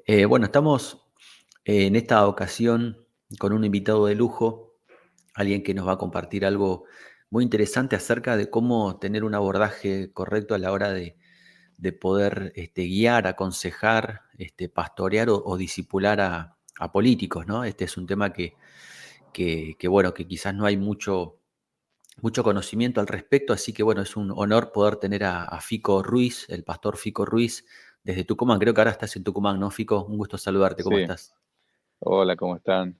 Bueno, estamos en esta ocasión con un invitado de lujo, alguien que nos va a compartir algo muy interesante acerca de cómo tener un abordaje correcto a la hora de poder guiar, aconsejar, pastorear o discipular a políticos, ¿no? Este es un tema bueno, que quizás no hay mucho conocimiento al respecto, así que bueno, es un honor poder tener a Fico Ruiz, el pastor Fico Ruiz, desde Tucumán. Creo que ahora estás en Tucumán, ¿no, Fico? Un gusto saludarte, ¿cómo Sí, estás? hola, ¿cómo están?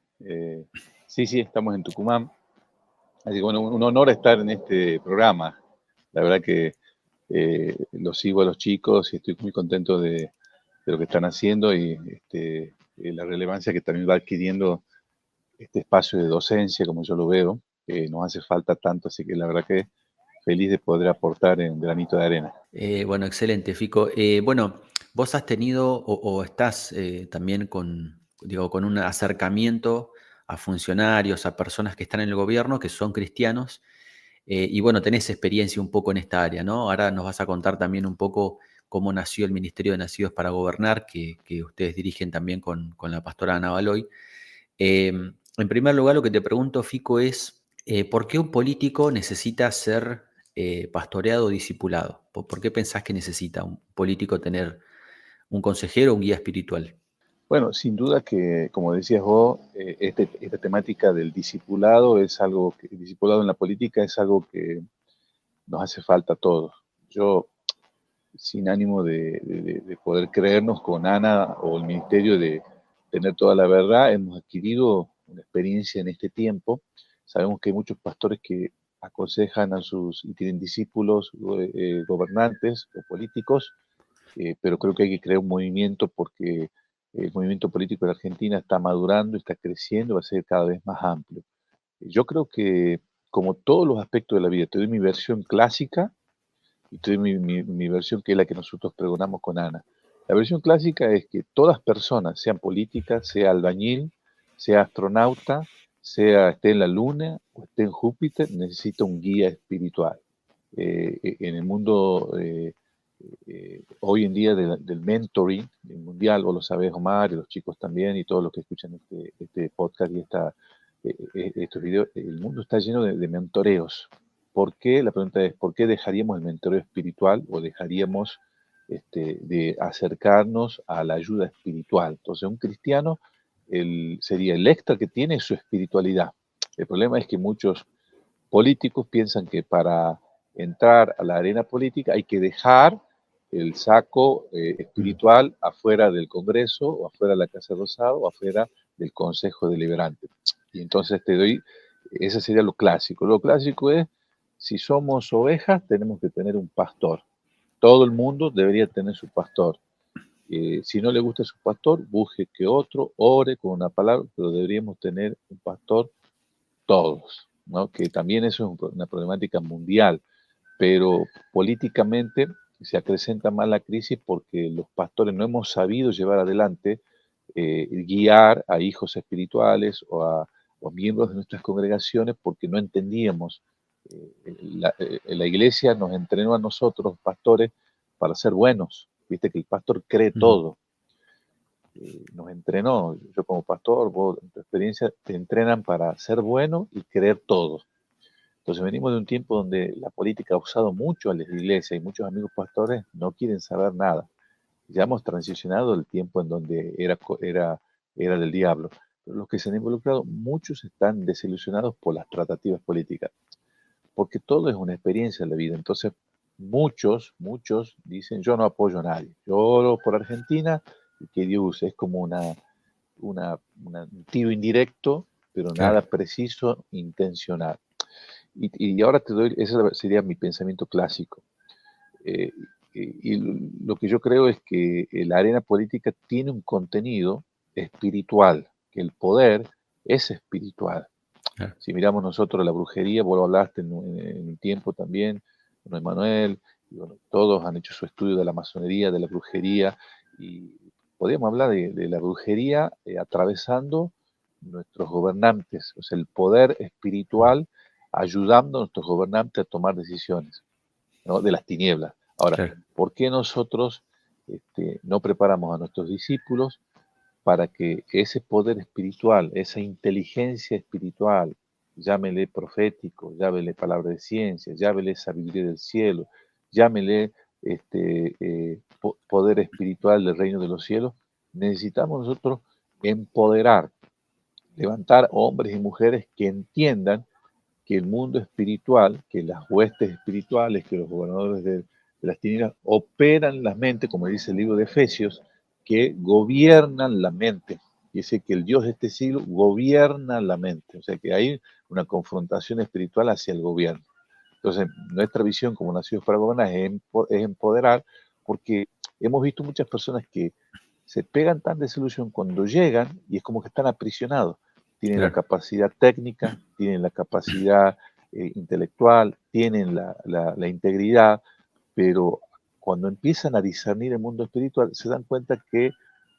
Sí, estamos en Tucumán. Así que bueno, un honor estar en este programa. La verdad que los sigo a los chicos y estoy muy contento de lo que están haciendo y la relevancia que también va adquiriendo este espacio de docencia, como yo lo veo. Nos hace falta tanto, así que la verdad que feliz de poder aportar en granito de arena. Bueno, excelente, Fico. Bueno, vos has tenido o estás también con un acercamiento a funcionarios, a personas que están en el gobierno, que son cristianos, y bueno, tenés experiencia un poco en esta área, ¿no? Ahora nos vas a contar también un poco cómo nació el Ministerio de Nacidos para Gobernar, que ustedes dirigen también con la pastora Ana Baloy. En primer lugar, lo que te pregunto, Fico, es ¿por qué un político necesita ser pastoreado o discipulado? ¿Por qué pensás que necesita un político tener un consejero o un guía espiritual? Bueno, sin duda que, como decías vos, esta temática del discipulado es algo que, el discipulado en la política es algo que nos hace falta a todos. Yo, sin ánimo de poder creernos con Ana o el ministerio de tener toda la verdad, hemos adquirido una experiencia en este tiempo. Sabemos que hay muchos pastores que aconsejan a sus y tienen discípulos, gobernantes o políticos, pero creo que hay que crear un movimiento porque el movimiento político de la Argentina está madurando, está creciendo, va a ser cada vez más amplio. Yo creo que, como todos los aspectos de la vida, te doy mi versión clásica y te doy mi versión que es la que nosotros pregonamos con Ana. La versión clásica es que todas personas, sean políticas, sea albañil, sea astronauta, sea esté en la Luna o esté en Júpiter, necesita un guía espiritual. En el mundo hoy en día del mentoring mundial, vos lo sabés, Omar, y los chicos también, y todos los que escuchan este podcast y estos videos, el mundo está lleno de mentoreos. ¿Por qué? La pregunta es, ¿por qué dejaríamos el mentoreo espiritual o dejaríamos de acercarnos a la ayuda espiritual? Entonces, un cristiano sería el extra que tiene su espiritualidad. El problema es que muchos políticos piensan que para entrar a la arena política hay que dejar el saco Mm. espiritual afuera del Congreso o afuera de la Casa Rosada o afuera del Consejo Deliberante. Y entonces ese sería lo clásico. Lo clásico es, si somos ovejas, tenemos que tener un pastor. Todo el mundo debería tener su pastor. Si no le gusta su pastor, busque que otro ore con una palabra, pero deberíamos tener un pastor todos, ¿no? Que también eso es una problemática mundial, pero políticamente se acrecenta más la crisis porque los pastores no hemos sabido llevar adelante, guiar a hijos espirituales o a miembros de nuestras congregaciones porque no entendíamos. La iglesia nos entrenó a nosotros, pastores, para ser buenos. Viste que el pastor cree Mm. todo, nos entrenó, yo como pastor, vos en tu experiencia, te entrenan para ser bueno y creer todo. Entonces venimos de un tiempo donde la política ha usado mucho a la iglesia y muchos amigos pastores no quieren saber nada. Ya hemos transicionado el tiempo en donde era del diablo. Pero los que se han involucrado, muchos están desilusionados por las tratativas políticas, porque todo es una experiencia en la vida. Entonces, muchos dicen, yo no apoyo a nadie. Yo oro por Argentina y que Dios use. Es como un tiro indirecto, pero nada Claro. preciso, intencional. Y ahora te doy, ese sería mi pensamiento clásico. Eh, y lo que yo creo es que la arena política tiene un contenido espiritual, que el poder es espiritual. Claro. Si miramos nosotros la brujería, vos lo hablaste en un tiempo también, con Emanuel, y bueno, todos han hecho su estudio de la masonería, de la brujería, y podríamos hablar de la brujería atravesando nuestros gobernantes, o sea, el poder Mm. espiritual ayudando a nuestros gobernantes a tomar decisiones, ¿no? De las tinieblas. Ahora, Claro. ¿por qué nosotros no preparamos a nuestros discípulos? para que ese poder espiritual, esa inteligencia espiritual, llámele profético, llámele palabra de ciencia, llámele sabiduría del cielo, llámele poder espiritual del reino de los cielos, necesitamos nosotros empoderar, levantar hombres y mujeres que entiendan que el mundo espiritual, que las huestes espirituales, que los gobernadores de las tinieblas operan las mentes, como dice el libro de Efesios, que gobiernan la mente. Dice que el Dios de este siglo gobierna la mente. O sea que hay una confrontación espiritual hacia el gobierno. Entonces, nuestra visión como nacidos para gobernar es empoderar, porque hemos visto muchas personas que se pegan tan desilusión cuando llegan y es como que están aprisionados. Tienen la Claro. capacidad técnica, tienen la capacidad intelectual, tienen la integridad, pero cuando empiezan a discernir el mundo espiritual, se dan cuenta que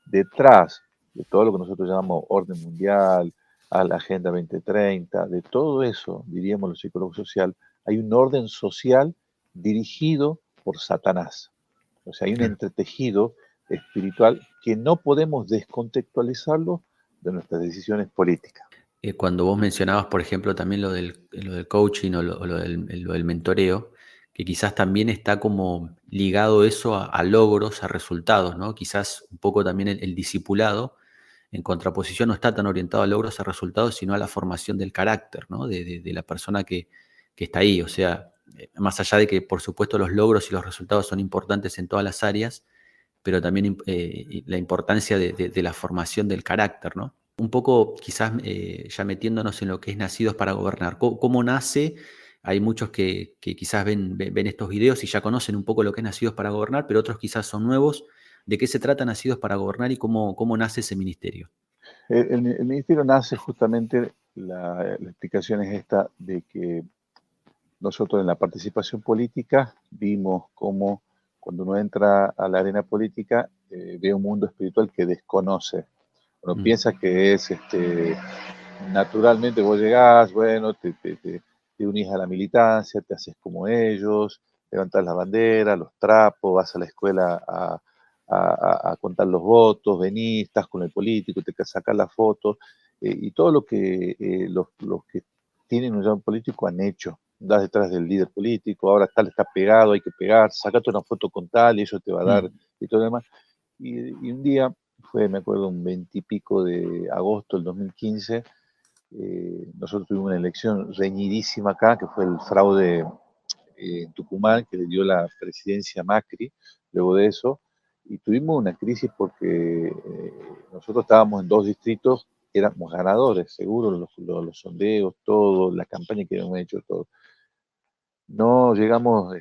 detrás de todo lo que nosotros llamamos orden mundial, a la Agenda 2030, de todo eso, diríamos los psicólogos sociales, hay un orden social dirigido por Satanás. O sea, hay un Claro. entretejido espiritual que no podemos descontextualizarlo de nuestras decisiones políticas. Cuando vos mencionabas, por ejemplo, también lo del coaching o lo del mentoreo, que quizás también está como ligado eso a logros, a resultados, ¿no? Quizás un poco también el discipulado, en contraposición, no está tan orientado a logros, a resultados, sino a la formación del carácter, ¿no? De la persona que está ahí. O sea, más allá de que, por supuesto, los logros y los resultados son importantes en todas las áreas, pero también la importancia de la formación del carácter, ¿no? Un poco quizás ya metiéndonos en lo que es Nacidos para Gobernar. ¿Cómo nace? Hay muchos que quizás ven estos videos y ya conocen un poco lo que es Nacidos para Gobernar, pero otros quizás son nuevos. ¿De qué se trata Nacidos para Gobernar y cómo nace ese ministerio? El ministerio nace justamente, la explicación es esta, de que nosotros en la participación política vimos cómo cuando uno entra a la arena política ve un mundo espiritual que desconoce. Uno Mm, piensa que es naturalmente vos llegás, bueno, te unís a la militancia, te haces como ellos, levantás la bandera, los trapos, vas a la escuela a contar los votos, venís, estás con el político, te sacas las fotos, y todo lo que los que tienen un llamado político han hecho. Das detrás del líder político, ahora tal está pegado, hay que pegar, sacate una foto con tal y eso te va a dar mm, y todo lo demás. Y un día, fue, me acuerdo, un 20 y pico de agosto del 2015, nosotros tuvimos una elección reñidísima acá, que fue el fraude en Tucumán, que le dio la presidencia a Macri, luego de eso, y tuvimos una crisis porque nosotros estábamos en dos distritos, éramos ganadores, seguro, los sondeos, todo, la campaña que habíamos hecho, todo. No llegamos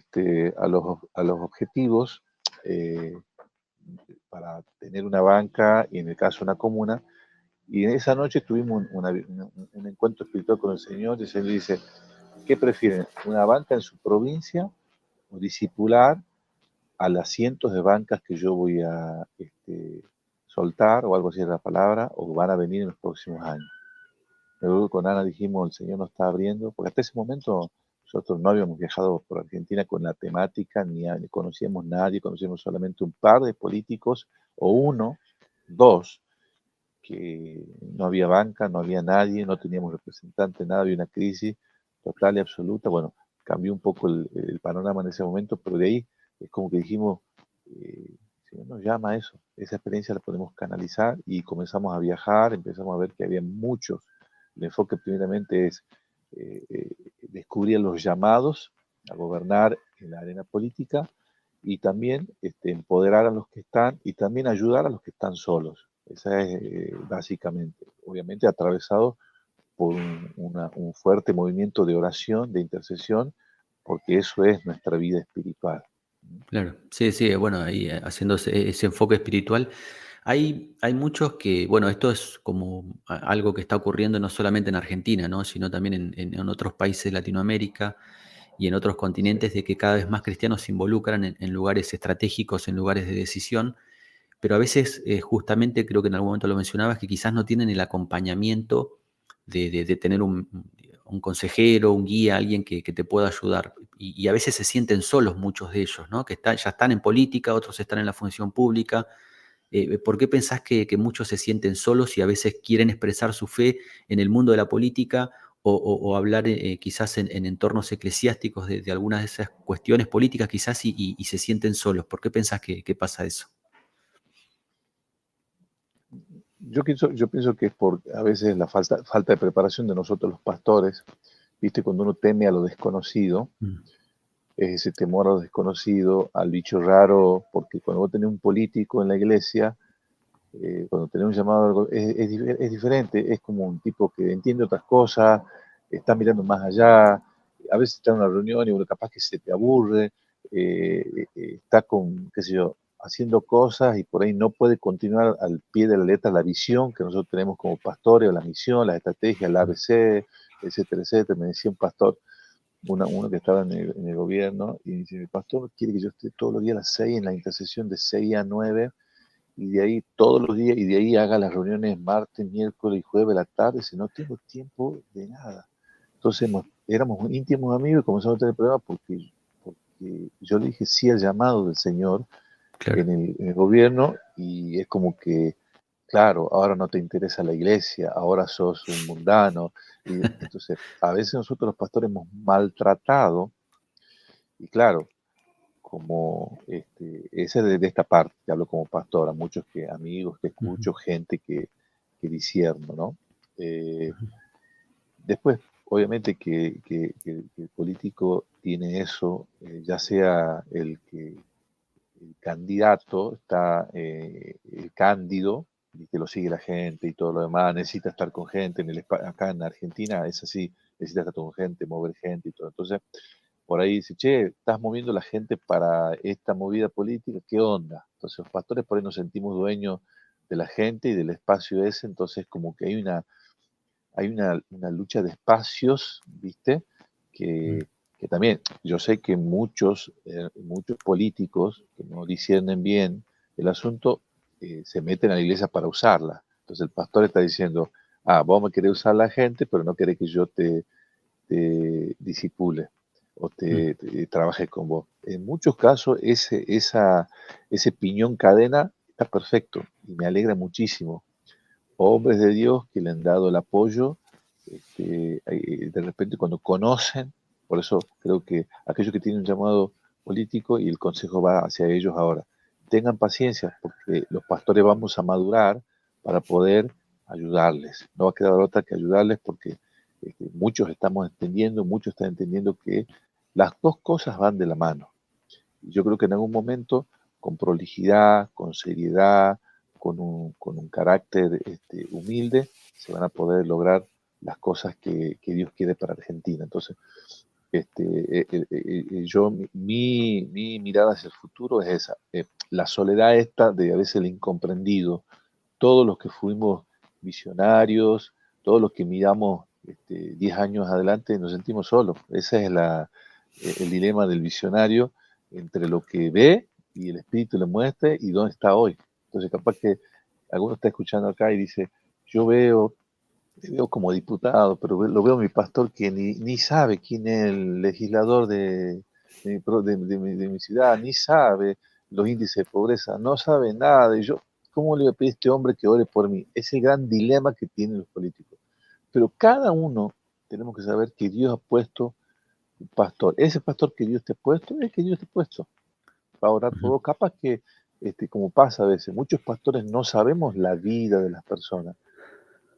a los objetivos eh, para tener una banca y en el caso una comuna, y en esa noche tuvimos un encuentro espiritual con el Señor y el Señor dice, ¿qué prefieren? ¿Una banca en su provincia o discipular a las cientos de bancas que yo voy a soltar, o algo así es la palabra, o van a venir en los próximos años? Luego con Ana dijimos, el Señor nos está abriendo, porque hasta ese momento nosotros no habíamos viajado por Argentina con la temática, ni conocíamos nadie, conocíamos solamente un par de políticos, o uno, dos, que no había banca, no había nadie, no teníamos representante, nada, había una crisis total y absoluta. Bueno, cambió un poco el panorama en ese momento, pero de ahí es como que dijimos, si no nos llama a eso, esa experiencia la podemos canalizar y comenzamos a viajar, empezamos a ver que había muchos. El enfoque primeramente es descubrir los llamados a gobernar en la arena política y también empoderar a los que están y también ayudar a los que están solos. Esa es básicamente, obviamente atravesado por un fuerte movimiento de oración, de intercesión, porque eso es nuestra vida espiritual. claro, sí, sí, bueno, ahí haciendo ese enfoque espiritual. Hay muchos que, bueno, esto es como algo que está ocurriendo no solamente en Argentina, ¿no? Sino también en otros países de Latinoamérica y en otros Sí, continentes, de que cada vez más cristianos se involucran en lugares estratégicos, en lugares de decisión, pero a veces justamente creo que en algún momento lo mencionabas, que quizás no tienen el acompañamiento de tener un consejero, un guía, alguien que te pueda ayudar. Y a veces se sienten solos muchos de ellos, ¿no? Ya están en política, otros están en la función pública, ¿Por qué pensás que muchos se sienten solos y a veces quieren expresar su fe en el mundo de la política o hablar quizás en entornos eclesiásticos de algunas de esas cuestiones políticas quizás y se sienten solos? ¿Por qué pensás que pasa eso? Yo pienso que es por a veces la falta de preparación de nosotros los pastores, viste, cuando uno teme a lo desconocido, Mm, es ese temor a lo desconocido, al bicho raro, porque cuando vos tenés un político en la iglesia, cuando tenés un llamado, es diferente, es como un tipo que entiende otras cosas, está mirando más allá, a veces está en una reunión y uno capaz que se te aburre, está con, qué sé yo, haciendo cosas y por ahí no puede continuar al pie de la letra la visión que nosotros tenemos como pastores, o la misión, las estrategias, la mm, ABC, etcétera, etcétera. Me decía un pastor, uno que estaba en el gobierno, y dice, el pastor quiere que yo esté todos los días a las 6 en la intercesión de 6 a 9 y de ahí todos los días, y de ahí haga las reuniones martes, miércoles y jueves a la tarde, si no tengo tiempo de nada. Entonces éramos íntimos amigos y comenzamos a tener problemas porque yo le dije sí al llamado del Señor claro. en el gobierno, y es como que, claro, ahora no te interesa la iglesia, ahora sos un mundano. Y entonces, a veces nosotros los pastores hemos maltratado, y claro, como ese de esta parte, que hablo como pastor, a muchos amigos que Ujú, escucho, gente que discierno, ¿no? Eh, ujú, Después, obviamente que el político tiene eso, ya sea el candidato está cándido y que lo sigue la gente y todo lo demás, necesita estar con gente, acá en Argentina es así, necesita estar con gente, mover gente y todo. Entonces, por ahí dice, che, estás moviendo la gente para esta movida política, ¿qué onda? Entonces los pastores por ahí nos sentimos dueños de la gente y del espacio ese, entonces como que hay una lucha de espacios, ¿viste? mm, Que también yo sé que muchos políticos que no disciernen bien el asunto se meten a la iglesia para usarla. Entonces el pastor está diciendo, vos me querés usar la gente, pero no querés que yo te disipule o mm, te trabaje con vos. En muchos casos ese piñón cadena está perfecto y me alegra muchísimo. Hombres de Dios que le han dado el apoyo, de repente cuando conocen, por eso creo que aquellos que tienen un llamado político y el consejo va hacia ellos ahora, tengan paciencia porque los pastores vamos a madurar para poder ayudarles. No va a quedar otra que ayudarles porque muchos estamos entendiendo, muchos están entendiendo que las dos cosas van de la mano. Y yo creo que en algún momento, con prolijidad, con seriedad, con un carácter humilde, se van a poder lograr las cosas que Dios quiere para Argentina. Entonces, mi mirada hacia el futuro es esa. La soledad esta de a veces el incomprendido. Todos los que fuimos visionarios, todos los que miramos 10 años adelante, nos sentimos solos. Ese es el dilema del visionario entre lo que ve y el espíritu le muestra y dónde está hoy. Entonces, capaz que alguno está escuchando acá y dice, yo me veo como diputado, pero lo veo a mi pastor que ni sabe quién es el legislador de mi ciudad, ni sabe los índices de pobreza, no sabe nada. Y yo, ¿cómo le voy a pedir a este hombre que ore por mí? Es el gran dilema que tienen los políticos. Pero cada uno tenemos que saber que Dios ha puesto un pastor. Ese pastor que Dios te ha puesto, es que Dios te ha puesto para orar por ujú, vos. Capaz que, como pasa a veces, muchos pastores no sabemos la vida de las personas,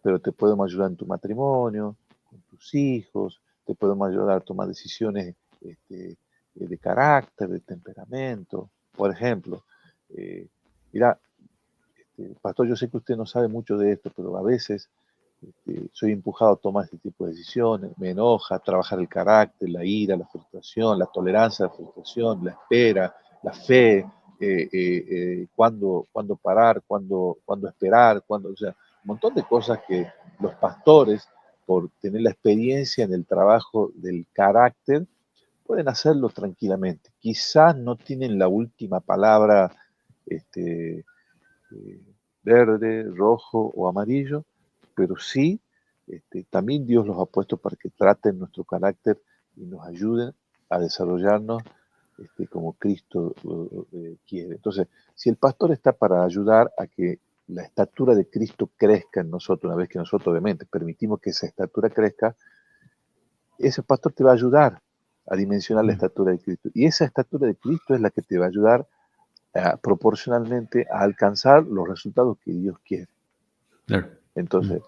pero te podemos ayudar en tu matrimonio, con tus hijos, te podemos ayudar a tomar decisiones de carácter, de temperamento. Por ejemplo, eh, mira, pastor, yo sé que usted no sabe mucho de esto, pero a veces soy empujado a tomar este tipo de decisiones, me enoja trabajar el carácter, la ira, la frustración, la tolerancia a la frustración, la espera, la fe, cuándo parar, cuándo esperar, o sea, un montón de cosas que los pastores, por tener la experiencia en el trabajo del carácter, pueden hacerlo tranquilamente. Quizás no tienen la última palabra este, eh, verde, rojo o amarillo, pero sí, también Dios los ha puesto para que traten nuestro carácter y nos ayuden a desarrollarnos como Cristo quiere. Entonces, si el pastor está para ayudar a que la estatura de Cristo crezca en nosotros, una vez que nosotros obviamente permitimos que esa estatura crezca, ese pastor te va a ayudar a dimensionar la estatura de Cristo. Y esa estatura de Cristo es la que te va a ayudar proporcionalmente a alcanzar los resultados que Dios quiere. Claro. Entonces,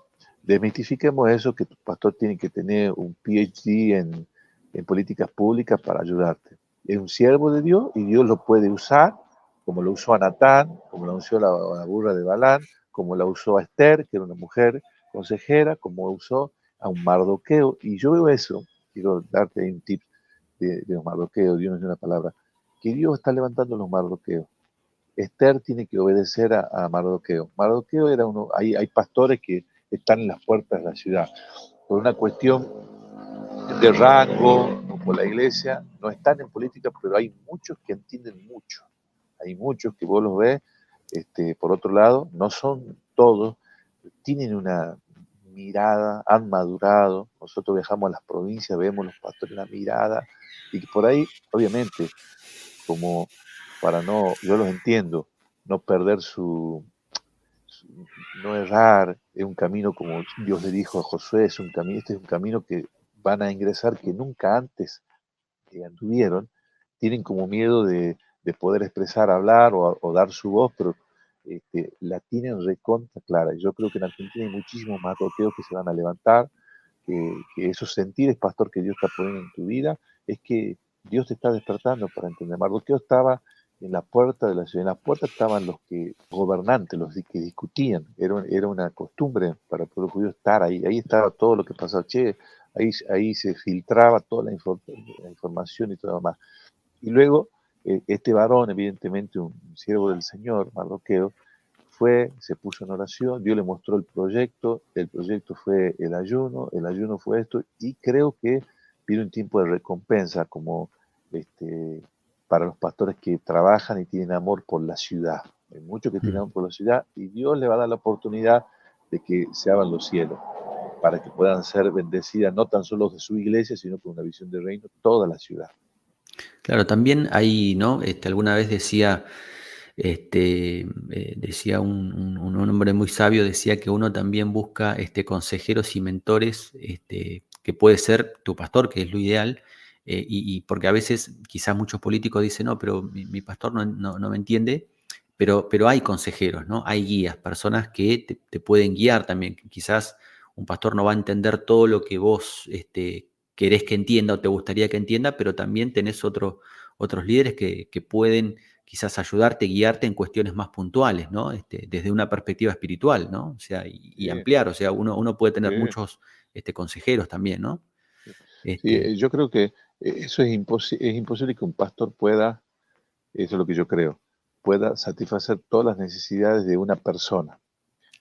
desmitifiquemos eso, que tu pastor tiene que tener un PhD en políticas públicas para ayudarte. Es un siervo de Dios y Dios lo puede usar, como lo usó a Natán, como lo usó a la burra de Balán, como la usó a Esther, que era una mujer consejera, como usó a un Mardoqueo. Y yo veo eso, quiero darte un tip de un Mardoqueo, Dios no es una palabra, que Dios está levantando los Mardoqueos. Esther tiene que obedecer a Mardoqueo. Mardoqueo era uno, hay pastores que están en las puertas de la ciudad. Por una cuestión de rango, o por la iglesia, no están en política, pero hay muchos que entienden mucho. Hay muchos que vos los ves, por otro lado, no son todos, tienen una mirada, han madurado. Nosotros viajamos a las provincias, vemos los pastores la mirada, y por ahí, obviamente, como para no, yo los entiendo, no perder no errar, es un camino como Dios le dijo a Josué, es un camino, este es un camino que van a ingresar que nunca antes anduvieron, tienen como miedo de poder expresar, hablar o dar su voz, pero la tienen recontra clara. Yo creo que en Argentina hay muchísimos más roqueos que se van a levantar, que esos sentires, pastor, que Dios está poniendo en tu vida, es que Dios te está despertando para entender. Mardoqueo estaba en la puerta de la ciudad, en la puerta estaban los gobernantes, los que discutían, era una costumbre para el pueblo judío estar ahí, ahí estaba todo lo que pasaba, ahí se filtraba toda la información y todo lo demás. Y luego, este varón, evidentemente un siervo del Señor, Mardoqueo, se puso en oración, Dios le mostró el proyecto fue el ayuno fue esto, y creo que viene un tiempo de recompensa como para los pastores que trabajan y tienen amor por la ciudad. Hay muchos que tienen amor por la ciudad y Dios le va a dar la oportunidad de que se abran los cielos para que puedan ser bendecidas no tan solo de su iglesia, sino con una visión de reino, toda la ciudad. Claro, también hay, ¿no? Alguna vez decía, decía un hombre muy sabio, decía que uno también busca consejeros y mentores, que puede ser tu pastor, que es lo ideal, y porque a veces quizás muchos políticos dicen, no, pero mi pastor no me entiende, pero hay consejeros, ¿no? Hay guías, personas que te pueden guiar también. Quizás un pastor no va a entender todo lo que vos querés que entienda o te gustaría que entienda, pero también tenés otros líderes que pueden quizás ayudarte, guiarte en cuestiones más puntuales, ¿no? Desde una perspectiva espiritual, ¿no? O sea, y ampliar, o sea, uno puede tener muchos consejeros también, ¿no? Sí, yo creo que eso es imposible que un pastor pueda, eso es lo que yo creo, pueda satisfacer todas las necesidades de una persona.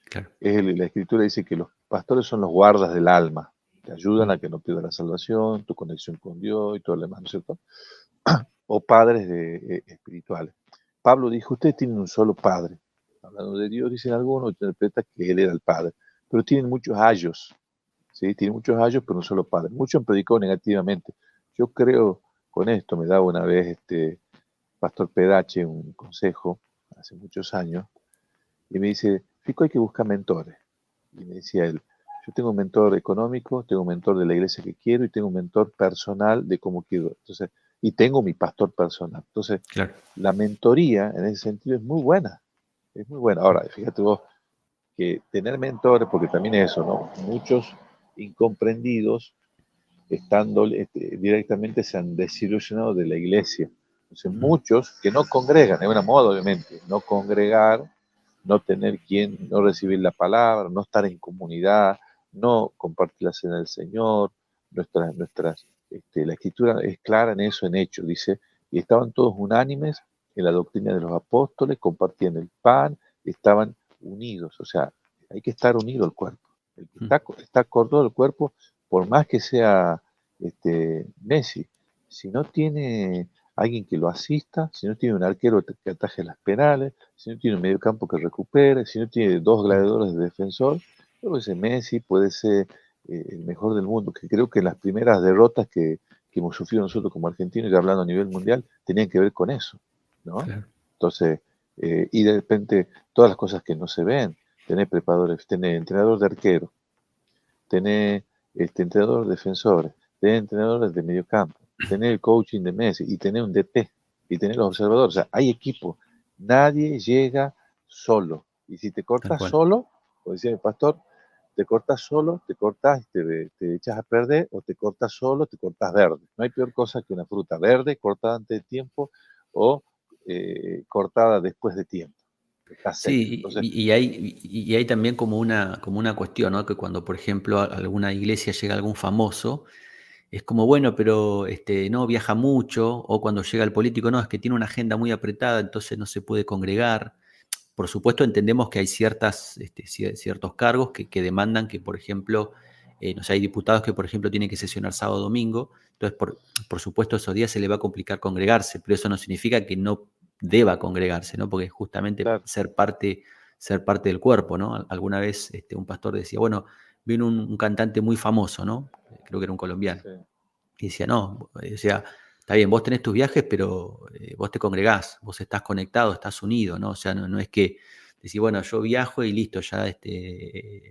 Claro. La escritura dice que los pastores son los guardas del alma, te ayudan a que no pierdas la salvación, tu conexión con Dios y todo lo demás, ¿no es cierto? O padres espirituales. Pablo dijo, ustedes tienen un solo padre. Hablando de Dios, dicen algunos, interpreta que él era el padre, pero tienen muchos ayos, ¿sí? Tienen muchos ayos, pero un solo padre. Muchos han predicado negativamente. Yo creo, con esto me daba una vez Pastor Pedache un consejo, hace muchos años, y me dice, Fico, hay que buscar mentores. Y me decía él, yo tengo un mentor económico, tengo un mentor de la iglesia que quiero y tengo un mentor personal de cómo quiero. Entonces, y tengo mi pastor personal. Entonces, Claro. la mentoría en ese sentido es muy buena. Es muy buena. Ahora, fíjate vos que tener mentores, porque también es eso, ¿no? Muchos incomprendidos, estando directamente, se han desilusionado de la iglesia. Entonces, muchos que no congregan, es una moda, obviamente, no congregar, no tener quien, no recibir la palabra, no estar en comunidad, no compartir la cena del Señor, la escritura es clara en eso, en hecho, dice, y estaban todos unánimes en la doctrina de los apóstoles, compartían el pan, estaban unidos, o sea, hay que estar unido al cuerpo. El que está corto del cuerpo, por más que sea Messi, si no tiene alguien que lo asista, si no tiene un arquero que ataje las penales, si no tiene un mediocampo que recupere, si no tiene dos gladiadores de defensor, luego ese Messi puede ser el mejor del mundo, que creo que en las primeras derrotas que que hemos sufrido nosotros como argentinos, y hablando a nivel mundial, tenían que ver con eso, ¿no? Claro, Entonces, y de repente, todas las cosas que no se ven, tener preparadores, tener entrenador de arquero, tener entrenador de defensores, tener entrenadores de mediocampo, tener el coaching de Messi y tener un DT y tener los observadores. O sea, hay equipo. Nadie llega solo. Y si te tal cortas cual. solo, como decía el pastor, te cortas solo, te cortas, te echas a perder, o te cortas solo, te cortas verde. No hay peor cosa que una fruta verde cortada antes de tiempo o cortada después de tiempo. Está seca. Sí, Entonces, y hay también como una cuestión, ¿no? Que cuando, por ejemplo, a alguna iglesia llega algún famoso, es como, bueno, pero no viaja mucho, o cuando llega el político, no, es que tiene una agenda muy apretada, entonces no se puede congregar. Por supuesto, entendemos que hay ciertos cargos que demandan que, por ejemplo, no sé, hay diputados que, por ejemplo, tienen que sesionar sábado o domingo, entonces, por supuesto, esos días se le va a complicar congregarse, pero eso no significa que no deba congregarse, ¿no? Porque justamente claro, ser parte del cuerpo, ¿no? Alguna vez un pastor decía, bueno, vino un cantante muy famoso, ¿no? Creo que era un colombiano. sí, Y decía, no, decía, está bien, vos tenés tus viajes, pero vos te congregás, vos estás conectado, estás unido, ¿no? O sea, no es que decís, bueno, yo viajo y listo, ya,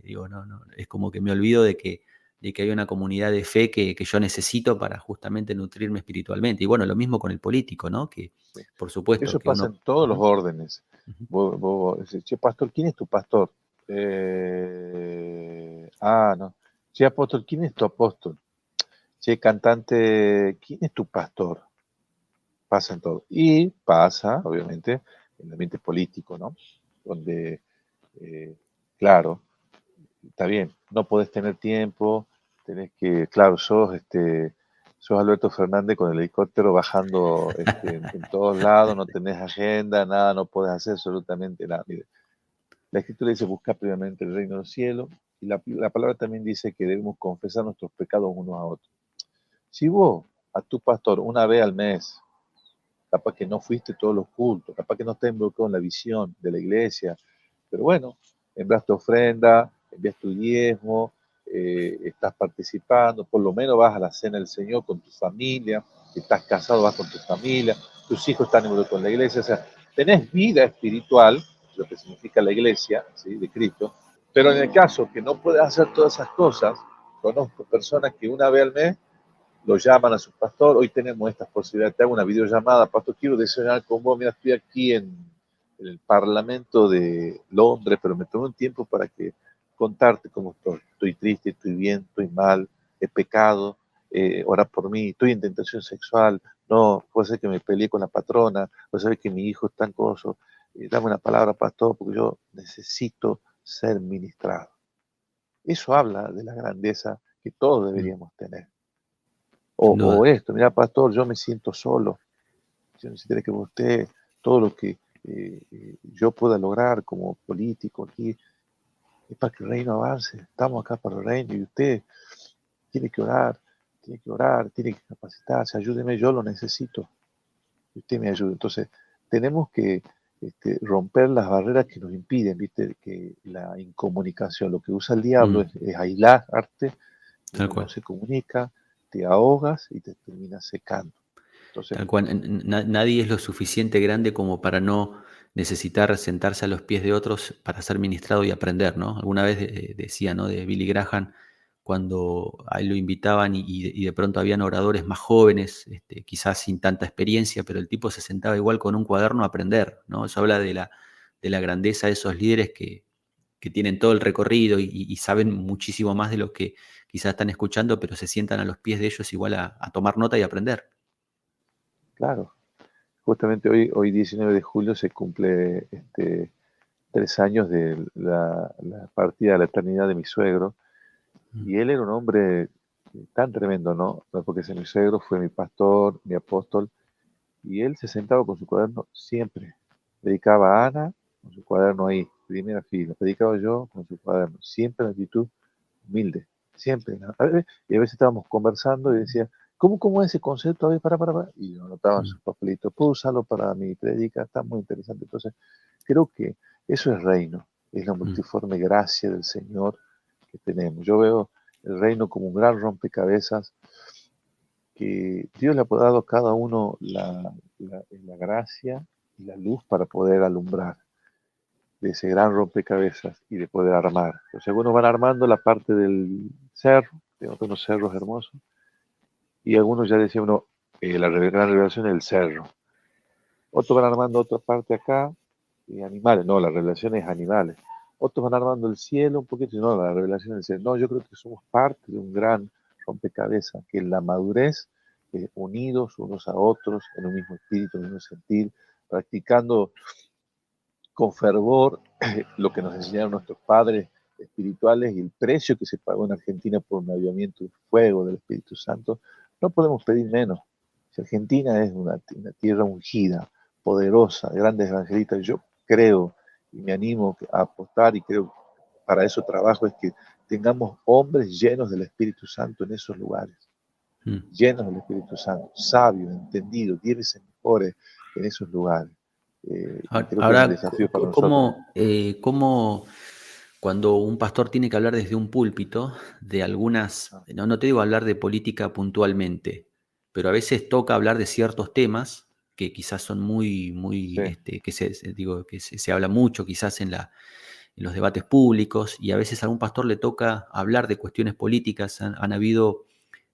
digo, no, es como que me olvido de que hay una comunidad de fe que yo necesito para justamente nutrirme espiritualmente. Y bueno, lo mismo con el político, ¿no? Que sí. por supuesto Eso que pasa en uno... todos los Ujú, órdenes. ujú, Vos decís, che, pastor, ¿quién es tu pastor? No. Che, apóstol, ¿quién es tu apóstol? Che, cantante, ¿quién es tu pastor? Pasa en todo. Y pasa, obviamente, en el ambiente político, ¿no? Donde, eh, claro, está bien, no podés tener tiempo, tenés que, claro, sos Alberto Fernández con el helicóptero bajando en todos lados, no tenés agenda, nada, no podés hacer absolutamente nada. Mire, la escritura dice buscar previamente el reino del cielo, y la palabra también dice que debemos confesar nuestros pecados unos a otros. Si vos a tu pastor una vez al mes, capaz que no fuiste todos los cultos, capaz que no estás involucrado en la visión de la iglesia, pero bueno, enviaste ofrenda, envías tu diezmo, estás participando, por lo menos vas a la cena del Señor con tu familia, si estás casado vas con tu familia, tus hijos están involucrados en la iglesia, o sea, tenés vida espiritual, lo que significa la iglesia, ¿sí? De Cristo, pero en el caso que no puedas hacer todas esas cosas, conozco personas que una vez al mes lo llaman a su pastor, hoy tenemos estas posibilidades, te hago una videollamada, pastor, quiero desayunar con vos, mira, estoy aquí en el Parlamento de Londres, pero me tomé un tiempo para que contarte cómo estoy triste, estoy bien, estoy mal, he pecado, ora por mí, estoy en tentación sexual, no, puede ser que me peleé con la patrona, puede ser que mi hijo está en coso, dame una palabra, pastor, porque yo necesito ser ministrado. Eso habla de la grandeza que todos mm, deberíamos tener. sin O duda. esto, mira, pastor, yo me siento solo. Yo necesitaría que usted, todo lo que yo pueda lograr como político aquí, es para que el reino avance. Estamos acá para el reino y usted tiene que orar, tiene que orar, tiene que capacitarse. Ayúdeme, yo lo necesito. Y usted me ayuda. Entonces, tenemos que romper las barreras que nos impiden, ¿viste? Que la incomunicación, lo que usa el diablo Mm, es aislarte, tal uno no cual. se comunica, te ahogas y te terminas secando. Entonces, Tal cual, nadie es lo suficiente grande como para no necesitar sentarse a los pies de otros para ser ministrado y aprender, ¿no? Alguna vez decía, ¿no? De Billy Graham, cuando a él lo invitaban y de pronto habían oradores más jóvenes, quizás sin tanta experiencia, pero el tipo se sentaba igual con un cuaderno a aprender, ¿no? Eso habla de la grandeza de esos líderes que tienen todo el recorrido y saben muchísimo más de lo que quizás están escuchando, pero se sientan a los pies de ellos igual a tomar nota y aprender. claro, justamente hoy 19 de julio se cumple 3 años de la partida a la eternidad de mi suegro, Mm, y él era un hombre tan tremendo, ¿no? No, porque ese mi suegro fue mi pastor, mi apóstol, y él se sentaba con su cuaderno siempre. Predicaba a Ana con su cuaderno ahí, primera fila. Predicaba yo con su cuaderno, siempre en actitud humilde, siempre. ¿No? Y a veces estábamos conversando y decía, ¿cómo es ese concepto? A ver, para. Y yo anotaba en mm, sus papelitos, puedo usarlo para mi predica, está muy interesante. Entonces, creo que eso es reino, es la mm. multiforme gracia del Señor que tenemos. Yo veo el reino como un gran rompecabezas que Dios le ha dado a cada uno la gracia y la luz para poder alumbrar de ese gran rompecabezas y de poder armar. Entonces, algunos van armando la parte del cerro, tengo unos cerros hermosos, y algunos ya decía uno, gran revelación del cerro. Otros van armando otra parte acá, animales, no, la revelación es animales. Otros van armando el cielo un poquito, no, la revelación del cielo. No, yo creo que somos parte de un gran rompecabezas, que en la madurez, unidos unos a otros, en un mismo espíritu, en un mismo sentir, practicando con fervor lo que nos enseñaron nuestros padres espirituales y el precio que se pagó en Argentina por un avivamiento de fuego del Espíritu Santo, no podemos pedir menos. Si Argentina es una tierra ungida, poderosa, de grandes evangelistas, yo creo y me animo a apostar y creo para eso trabajo es que tengamos hombres llenos del Espíritu Santo en esos lugares, Mm. llenos del Espíritu Santo, sabios, entendidos, 10 veces mejores en esos lugares. Y creo que es un Ahora, desafío para nosotros. ¿cómo cuando un pastor tiene que hablar desde un púlpito de algunas, Ah, no te digo hablar de política puntualmente, pero a veces toca hablar de ciertos temas que quizás son muy, sí, digo, que se habla mucho quizás en los debates públicos y a veces a algún pastor le toca hablar de cuestiones políticas. Han habido,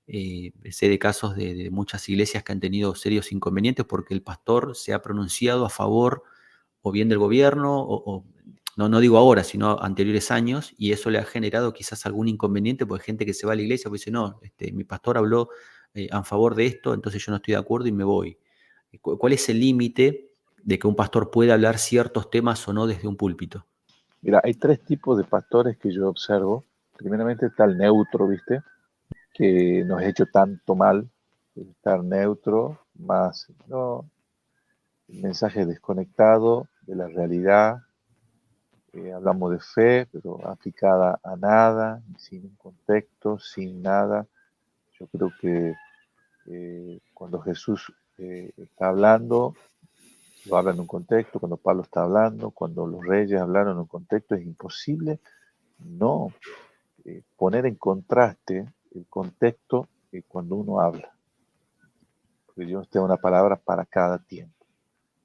sé de casos de muchas iglesias que han tenido serios inconvenientes porque el pastor se ha pronunciado a favor o bien del gobierno, no digo ahora, sino anteriores años, y eso le ha generado quizás algún inconveniente, porque hay gente que se va a la iglesia porque dice, no, mi pastor habló a favor de esto, entonces yo no estoy de acuerdo y me voy. ¿Cuál es el límite de que un pastor pueda hablar ciertos temas o no desde un púlpito? mira, hay tres tipos de pastores que yo observo. Primeramente está el neutro, ¿viste? Que nos ha hecho tanto mal estar neutro, más no, el mensaje desconectado de la realidad. Hablamos de fe, pero aplicada a nada, sin un contexto, sin nada. Yo creo que cuando Jesús está hablando, lo habla en un contexto, cuando Pablo está hablando, cuando los reyes hablaron en un contexto, es imposible no poner en contraste el contexto cuando uno habla, porque Dios te da una palabra para cada tiempo.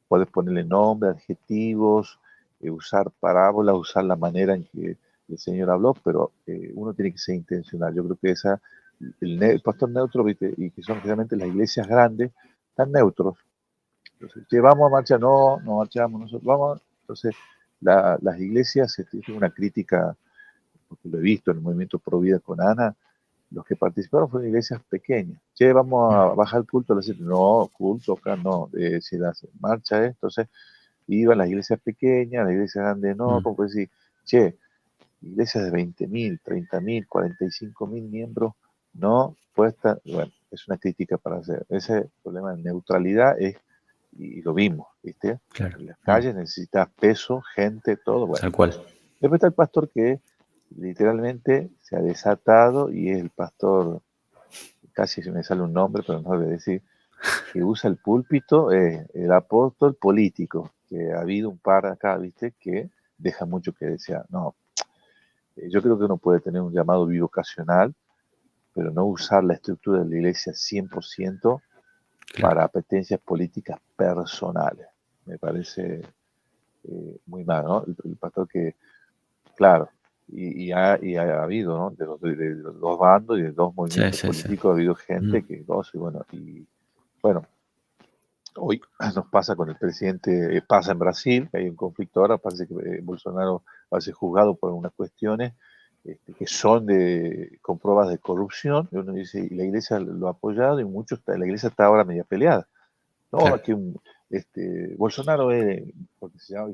Puedes ponerle nombre, adjetivos, usar parábolas, usar la manera en que el Señor habló, pero uno tiene que ser intencional. Yo creo que el pastor neutro, ¿viste? Y que son generalmente las iglesias grandes, están neutros. Entonces, che, vamos a marchar, no marchamos nosotros, vamos. Entonces, las iglesias, se tiene una crítica, porque lo he visto en el movimiento Pro Vida con Ana, los que participaron fueron iglesias pequeñas. Che, vamos a bajar el culto a las 7. No, culto acá no. Si la marcha es, entonces iban las iglesias pequeñas, las iglesias grandes no. Mm, Como decir, che, iglesias de 20.000, 30.000, 45.000 miembros, no puesta. Bueno, es una crítica para hacer. Ese problema de neutralidad es, y lo vimos, ¿viste? claro. En las Mm, calles necesitas peso, gente, todo. Bueno, tal cual. después está el pastor que literalmente se ha desatado y es el pastor, casi se me sale un nombre, pero no lo voy a decir, que usa el púlpito, el apóstol político, que ha habido un par acá, ¿viste? Que deja mucho que desear. No, yo creo que uno puede tener un llamado bivocacional, pero no usar la estructura de la iglesia 100% Claro. para apetencias políticas personales. Me parece muy mal, ¿no? El pastor que, claro, y ha habido, ¿no? De los dos bandos y de dos Sí, movimientos sí, sí. políticos ha habido Mm, gente que goza y bueno, hoy nos pasa con el presidente, pasa en Brasil, que hay un conflicto ahora, parece que Bolsonaro va a ser juzgado por unas cuestiones que son con pruebas de corrupción, y uno dice, y la iglesia lo ha apoyado y la iglesia está ahora media peleada. No, claro. que Bolsonaro es, porque se llama,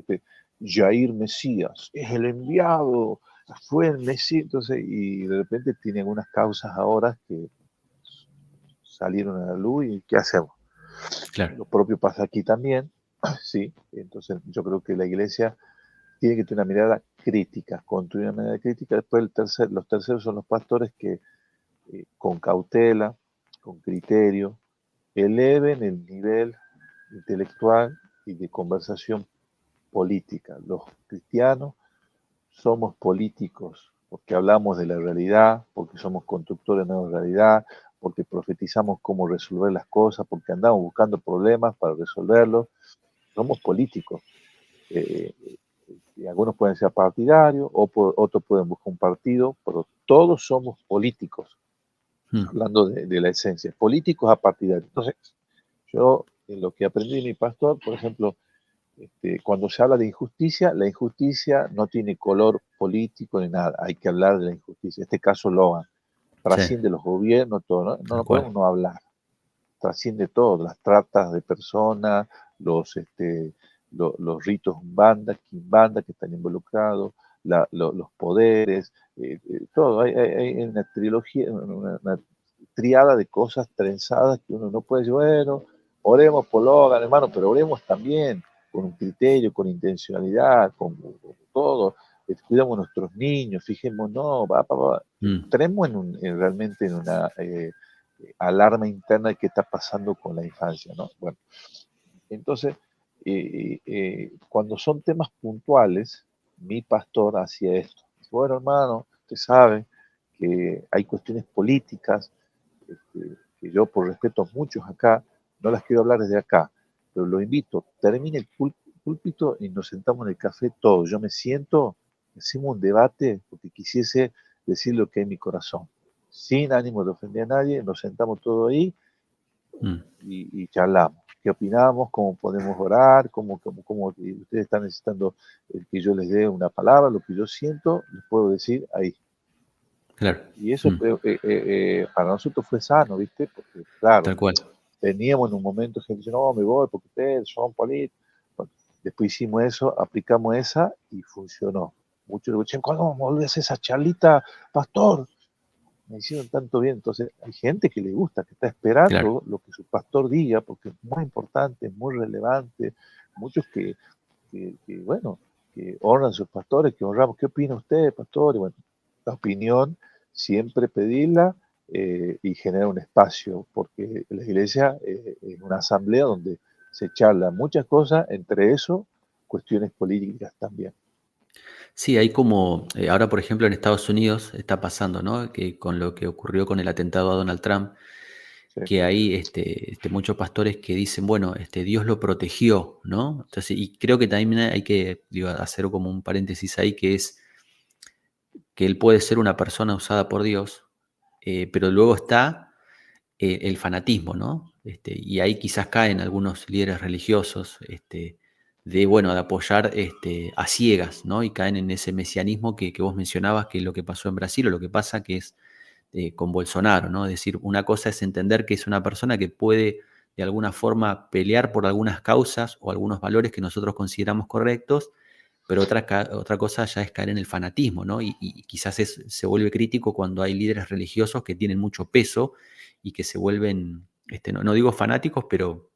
Jair Mesías, es el enviado, fue el Mesías, entonces, y de repente tiene algunas causas ahora que salieron a la luz y ¿qué hacemos? Claro. Lo propio pasa aquí también, sí, entonces yo creo que la iglesia tiene que tener una mirada crítica, construir una mirada crítica, después los terceros son los pastores que con cautela, con criterio, eleven el nivel intelectual y de conversación política. Los cristianos somos políticos porque hablamos de la realidad, porque somos constructores de nueva realidad, porque profetizamos cómo resolver las cosas, porque andamos buscando problemas para resolverlos. Somos políticos. Eh, y algunos pueden ser partidarios, otros pueden buscar un partido, pero todos somos políticos, Mm. hablando de la esencia, políticos a partidarios. Entonces, yo, en lo que aprendí de mi pastor, por ejemplo, cuando se habla de injusticia, la injusticia no tiene color político ni nada, hay que hablar de la injusticia. En este caso, Logan, Sí, trasciende los gobiernos, todo, ¿no? No, tal no podemos cual. no hablar, trasciende todo, las tratas de personas, los ritos quimbanda que están involucrados, los poderes, todo. Hay una trilogía, una triada de cosas trenzadas que uno no puede decir, bueno, oremos por Logan, hermano, pero oremos también con un criterio, con intencionalidad, con todo. Cuidamos a nuestros niños, fijemos, no, Mm. entremos realmente en una alarma interna de qué está pasando con la infancia, ¿no? Bueno, entonces, cuando son temas puntuales, mi pastor hacía esto. Bueno, hermano, usted sabe que hay cuestiones políticas que yo, por respeto a muchos acá, no las quiero hablar desde acá, pero lo invito, termine el púlpito y nos sentamos en el café todos. Yo me siento, hacemos un debate porque quisiese decir lo que hay en mi corazón. Sin ánimo de ofender a nadie, nos sentamos todos ahí Mm. y charlamos. ¿Qué opinamos? ¿Cómo podemos orar? ¿Cómo ustedes están necesitando que yo les dé una palabra? Lo que yo siento, les puedo decir ahí. Claro. Y eso Mm. para nosotros fue sano, ¿viste? Porque, claro, Tal cual. teníamos en un momento gente dice, no, me voy porque ustedes son políticos. Bueno, después hicimos eso, aplicamos esa y funcionó. Muchos le dicen, ¿cuándo volvés a hacer esa charlita, pastor? Me hicieron tanto bien. Entonces, hay gente que le gusta, que está Claro. esperando lo que su pastor diga, porque es muy importante, es muy relevante. Muchos bueno, que honran a sus pastores, que honramos. ¿Qué opina usted, pastor? Y bueno, la opinión siempre pedirla y generar un espacio, porque la iglesia es una asamblea donde se charla muchas cosas, entre eso, cuestiones políticas también. Sí, hay como, ahora por ejemplo en Estados Unidos está pasando, ¿no? Que con lo que ocurrió con el atentado a Donald Trump, Sí, que hay muchos pastores que dicen, bueno, Dios lo protegió, ¿no? Entonces, y creo que también hay que, digo, hacer como un paréntesis ahí, que es que él puede ser una persona usada por Dios, pero luego está el fanatismo, ¿no? Y ahí quizás caen algunos líderes religiosos, bueno, de apoyar a ciegas, ¿no? Y caen en ese mesianismo que vos mencionabas, que es lo que pasó en Brasil, o lo que pasa que es con Bolsonaro, ¿no? Es decir, una cosa es entender que es una persona que puede de alguna forma pelear por algunas causas o algunos valores que nosotros consideramos correctos, pero otra cosa ya es caer en el fanatismo, ¿no? Y quizás se vuelve crítico cuando hay líderes religiosos que tienen mucho peso y que se vuelven, no digo fanáticos, pero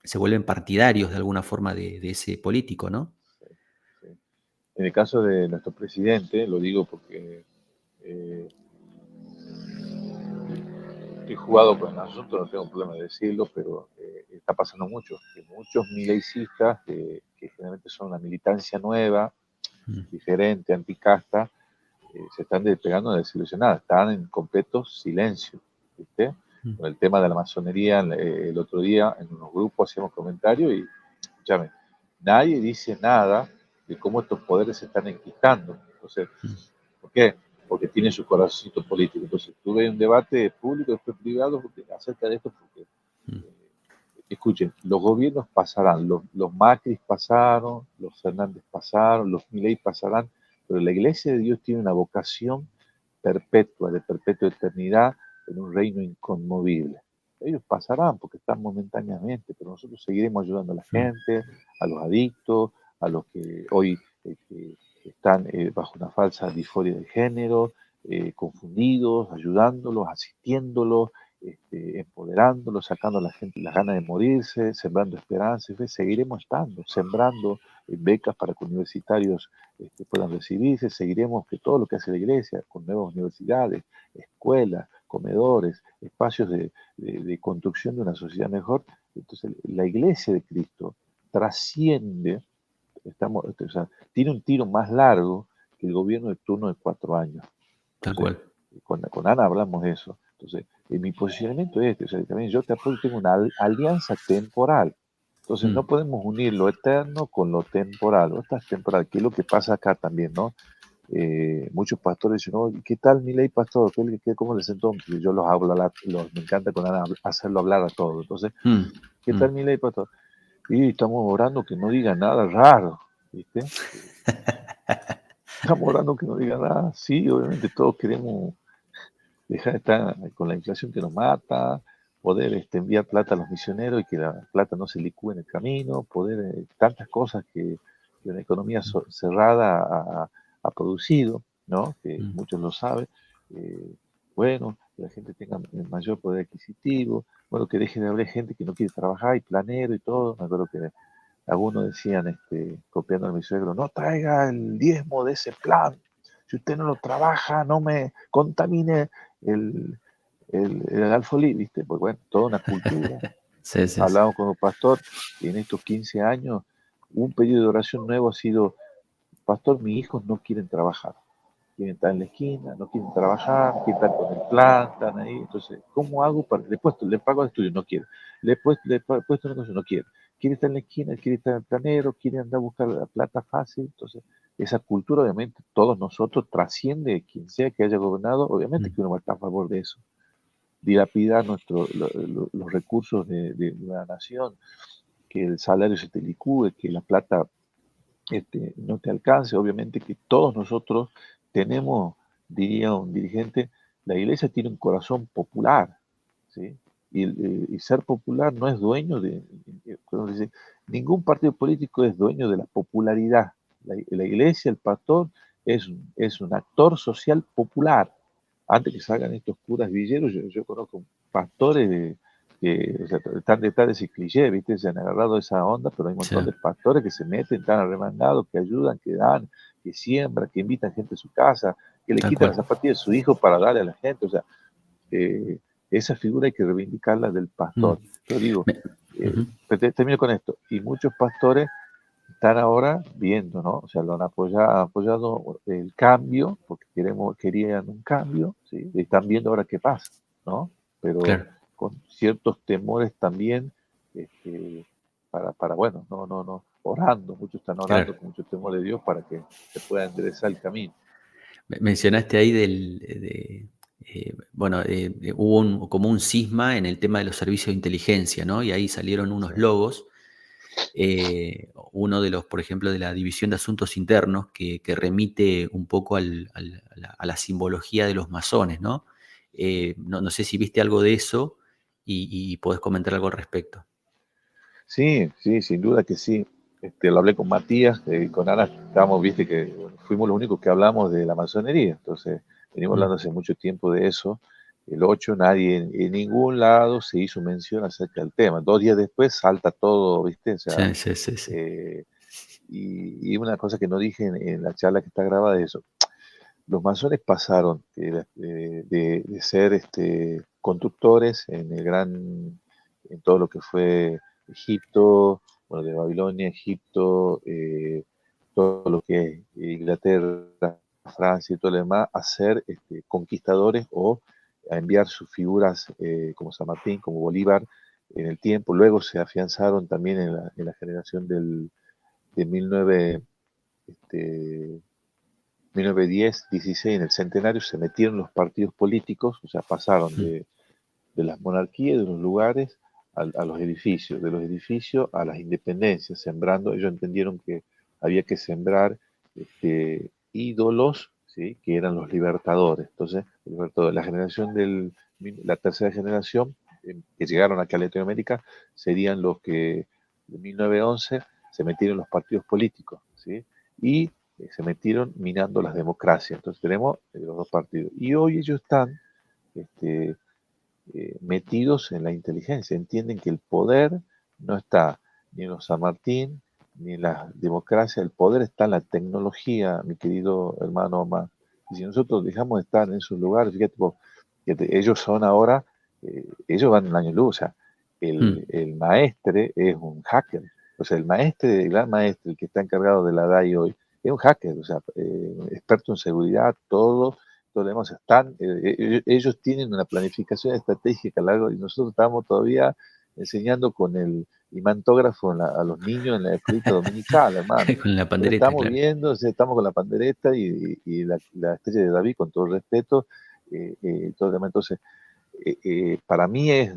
se vuelven partidarios de alguna forma de ese político, ¿no? sí, sí. En el caso de nuestro presidente, lo digo porque eh, estoy jugado con el asunto, no tengo problema de decirlo, pero está pasando mucho, que muchos mileicistas, que generalmente son una militancia nueva, Mm. diferente, anticasta, se están despegando de desilusionadas, están en completo silencio, ¿viste? Mm. Con el tema de la masonería, el otro día en unos grupos hacíamos comentarios y, escúchame, nadie dice nada de cómo estos poderes se están enquistando. Entonces, Mm. ¿por qué? Porque tiene su corazoncito político. Entonces, tuve un debate público, después privado, acerca de esto, porque Mm. escuchen, los gobiernos pasarán, los Macris pasaron, los Fernández pasaron, los Milei pasarán, pero la Iglesia de Dios tiene una vocación perpetua, de perpetua eternidad, en un reino inconmovible. Ellos pasarán porque están momentáneamente, pero nosotros seguiremos ayudando a la Mm. gente, a los adictos, a los que hoy están bajo una falsa disforia de género, confundidos, ayudándolos, asistiéndolos, empoderándolo, sacando a la gente las ganas de morirse, sembrando esperanzas. Seguiremos estando, sembrando becas para que universitarios puedan recibirse, seguiremos que todo lo que hace la iglesia, con nuevas universidades, escuelas, comedores, espacios de construcción de una sociedad mejor. Entonces, la iglesia de Cristo trasciende, o sea, tiene un tiro más largo que el gobierno de turno de 4 años. tal Entonces, cual. con Ana hablamos de eso. Entonces, mi posicionamiento es este, o sea, también yo te apoyo, tengo una alianza temporal. Entonces, no Mm, podemos unir lo eterno con lo temporal. Lo es temporal, que es lo que pasa acá también, ¿no? Muchos pastores dicen, no, ¿qué tal mi ley pastor? ¿Cómo les sentó? Y yo los hablo, me encanta con Ana hacerlo hablar a todos. Entonces, mm, ¿qué mm. tal mi ley pastor? Y estamos orando que no diga nada raro, ¿viste? Estamos orando que no diga nada. Sí, obviamente todos queremos dejar de estar con la inflación que nos mata, poder enviar plata a los misioneros y que la plata no se licúe en el camino, poder tantas cosas que una economía cerrada ha producido, ¿no? Que Mm, muchos lo saben. Eh, bueno, que la gente tenga mayor poder adquisitivo, bueno, que deje de haber gente que no quiere trabajar y planero y todo. Me acuerdo que algunos decían, copiando a mi suegro, no traiga el diezmo de ese plan. Si usted no lo trabaja, no me contamine el, el alfolí, ¿viste? Pues bueno, toda una cultura. sí, sí, sí. Hablamos con un pastor y en estos 15 años un pedido de oración nuevo ha sido, pastor, mis hijos no quieren trabajar, quieren estar en la esquina, no quieren trabajar, quieren estar con el plan, están ahí. Entonces, ¿cómo hago para, le pago el estudio, no quiere, le he puesto una cosa, no quiere, quiere estar en la esquina, quiere estar en el planero, quiere andar a buscar la plata fácil? Entonces, esa cultura, obviamente, todos nosotros trasciende quien sea que haya gobernado, obviamente Mm, que uno va a estar a favor de eso, dilapidar los recursos de la nación, que el salario se te licúe, que la plata no te alcance. Obviamente que todos nosotros tenemos, diría un dirigente, la iglesia tiene un corazón popular, ¿sí? Y ser popular no es dueño ¿cómo se dice? Ningún partido político es dueño de la popularidad. La iglesia, el pastor, es un actor social popular. Antes que salgan estos curas villeros, yo conozco pastores que, o sea, están detrás de ese cliché, ¿viste? Se han agarrado esa onda, pero hay un sí, montón de pastores que se meten, están arremangados, que ayudan, que dan, que siembran, que invitan gente a su casa, que le tal quitan las cual. zapatillas de su hijo para darle a la gente. O sea, eh, esa figura hay que reivindicarla del Mm, pastor. Pero digo, me- ujú, termino con esto, y muchos pastores están ahora viendo, ¿no? O sea, lo han apoyado el cambio, porque querían un cambio, ¿sí? Y están viendo ahora qué pasa, ¿no? Pero claro. con ciertos temores también, este, bueno, no, orando, muchos están orando Claro. con mucho temor de Dios para que se pueda enderezar el camino. Mencionaste ahí bueno, hubo como un cisma en el tema de los servicios de inteligencia, ¿no? Y ahí salieron Sí, unos logos. Uno de los, por ejemplo, de la División de Asuntos Internos, que remite un poco a la simbología de los masones, ¿no? No sé si viste algo de eso y podés comentar algo al respecto. sí, sí, sin duda que sí. Lo hablé con Matías, con Ana, estábamos, viste que bueno, fuimos los únicos que hablamos de la masonería, entonces venimos Mm, hablando hace mucho tiempo de eso. El 8 nadie en ningún lado se hizo mención acerca del tema. 2 días después salta todo, viste, o sea, sí, sí, sí, sí. eh, y una cosa que no dije en la charla que está grabada es eso. Los masones pasaron de ser conductores en todo lo que fue Egipto, bueno, de Babilonia, Egipto, todo lo que es Inglaterra, Francia y todo lo demás, a ser conquistadores o a enviar sus figuras como San Martín, como Bolívar en el tiempo. Luego se afianzaron también en la generación de 19, este, 1910, 16, en el centenario, se metieron los partidos políticos, o sea, pasaron Mm, de las monarquías, de los lugares, a los edificios, de los edificios a las independencias, sembrando. Ellos entendieron que había que sembrar ídolos, ¿sí? Que eran los libertadores. Entonces, la generación la tercera generación, que llegaron acá a Latinoamérica, serían los que de 1911 se metieron los partidos políticos, ¿sí? Y se metieron minando las democracias. Entonces tenemos los dos partidos. Y hoy ellos están este, metidos en la inteligencia, entienden que el poder no está ni en los San Martín, ni en la democracia, el poder está en la tecnología, mi querido hermano Omar. Y si nosotros dejamos de estar en esos lugares, fíjate, ellos son ahora, ellos van en año luz, o sea, mm, el maestre es un hacker, o sea, el maestre, el gran maestre, el que está encargado de la DAI hoy, es un hacker, o sea, experto en seguridad, todo. problema, o sea, ellos tienen una planificación estratégica largo y nosotros estamos todavía enseñando con el imantógrafo a los niños en la escuelita dominical, hermano. Con la Pero pandereta, estamos claro. viendo, o sea, estamos con la pandereta y la estrella de David, con todo el respeto, todo el demás. Entonces, para mí es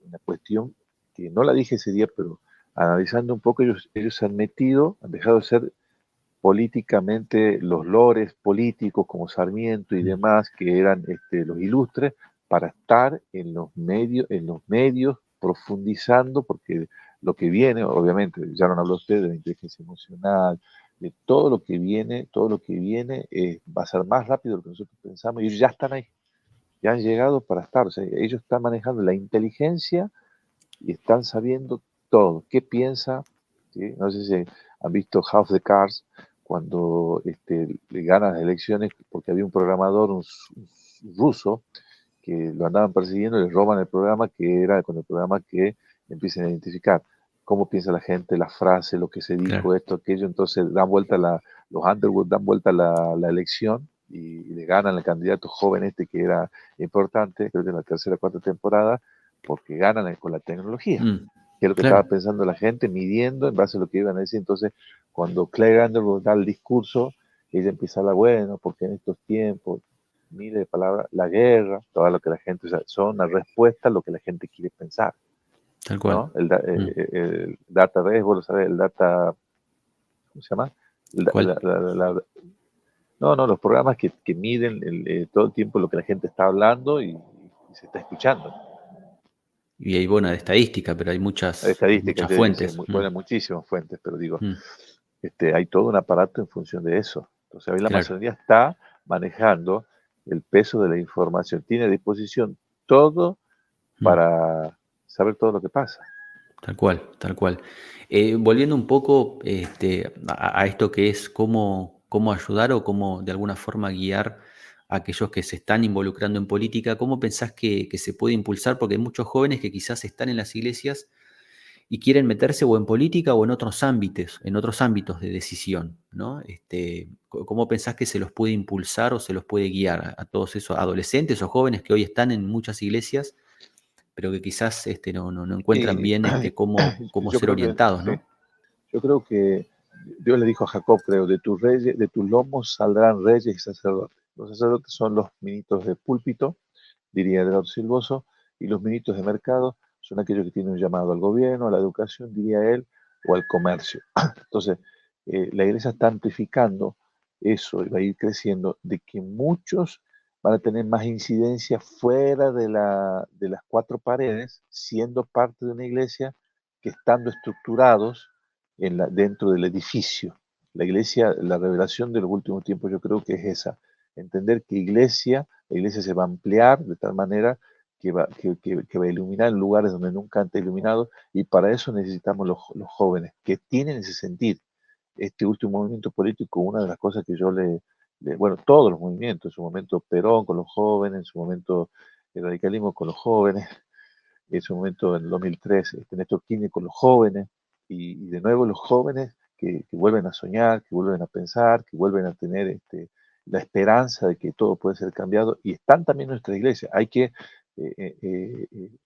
una cuestión que no la dije ese día, pero analizando un poco, ellos se han metido, han dejado de ser políticamente los lores políticos como Sarmiento y Mm, demás, que eran los ilustres, para estar en los medios profundizando, porque lo que viene, obviamente, ya no habló usted de la inteligencia emocional, de todo lo que viene va a ser más rápido de lo que nosotros pensamos, y ellos ya están ahí, ya han llegado para estar, o sea, ellos están manejando la inteligencia y están sabiendo todo, qué piensa, ¿sí? No sé si han visto House of the Cards, cuando le ganan las elecciones, porque había un programador, un ruso, que lo andaban persiguiendo, le roban el programa, que era con el programa que empiezan a identificar cómo piensa la gente, la frase, lo que se dijo, claro, esto, aquello, entonces dan vuelta los Underwood dan vuelta la elección y le ganan al candidato joven que era importante, creo que en la tercera o cuarta temporada, porque ganan con la tecnología, mm, que es lo que estaba claro, pensando la gente, midiendo en base a lo que iban a decir. Entonces, cuando Claire Underwood da el discurso, ella empieza a hablar, bueno, porque en estos tiempos, miles de palabras, la guerra, todo lo que la gente, o sea, son una respuesta a lo que la gente quiere pensar, tal ¿no? cual. Mm, El data base, vos lo sabés, el data, ¿cómo se llama? El ¿cuál? no, no, los programas que miden todo el tiempo lo que la gente está hablando y se está escuchando. Y hay buena de estadística, pero hay Estadísticas, muchas sí, fuentes. bueno, muchísimas fuentes, pero digo, Mm, hay todo un aparato en función de eso. Entonces, hoy la claro. masonería está manejando el peso de la información, tiene a disposición todo Mm. para saber todo lo que pasa. Tal cual, tal cual. Volviendo un poco a esto que es cómo ayudar o cómo de alguna forma guiar a aquellos que se están involucrando en política, ¿cómo pensás que se puede impulsar? Porque hay muchos jóvenes que quizás están en las iglesias y quieren meterse o en política o en otros ámbitos de decisión, ¿no? ¿Cómo pensás que se los puede impulsar o se los puede guiar a todos esos adolescentes o jóvenes que hoy están en muchas iglesias, pero que quizás no encuentran Y bien cómo yo ser creo que, orientados, sí, ¿no? yo creo que Dios le dijo a Jacob, creo, de tus reyes, de tus lomos saldrán reyes y sacerdotes. Los sacerdotes son los ministros de púlpito, diría Eduardo Silvoso, y los ministros de mercado son aquellos que tienen un llamado al gobierno, a la educación, diría él, o al comercio. Entonces, la iglesia está amplificando eso y va a ir creciendo, de que muchos van a tener más incidencia fuera de las cuatro paredes, siendo parte de una iglesia que estando estructurados dentro del edificio. La iglesia, la revelación de los últimos tiempos yo creo que es esa, entender que la iglesia se va a ampliar de tal manera que va a iluminar en lugares donde nunca antes iluminado, y para eso necesitamos los jóvenes que tienen ese sentir. Este último movimiento político, una de las cosas que bueno, todos los movimientos, en su momento Perón con los jóvenes, en su momento el radicalismo con los jóvenes, en su momento en el 2003 Néstor Kirchner con los jóvenes, y de nuevo los jóvenes que vuelven a soñar, que vuelven a pensar, que vuelven a tener la esperanza de que todo puede ser cambiado, y están también en nuestra iglesia. Hay que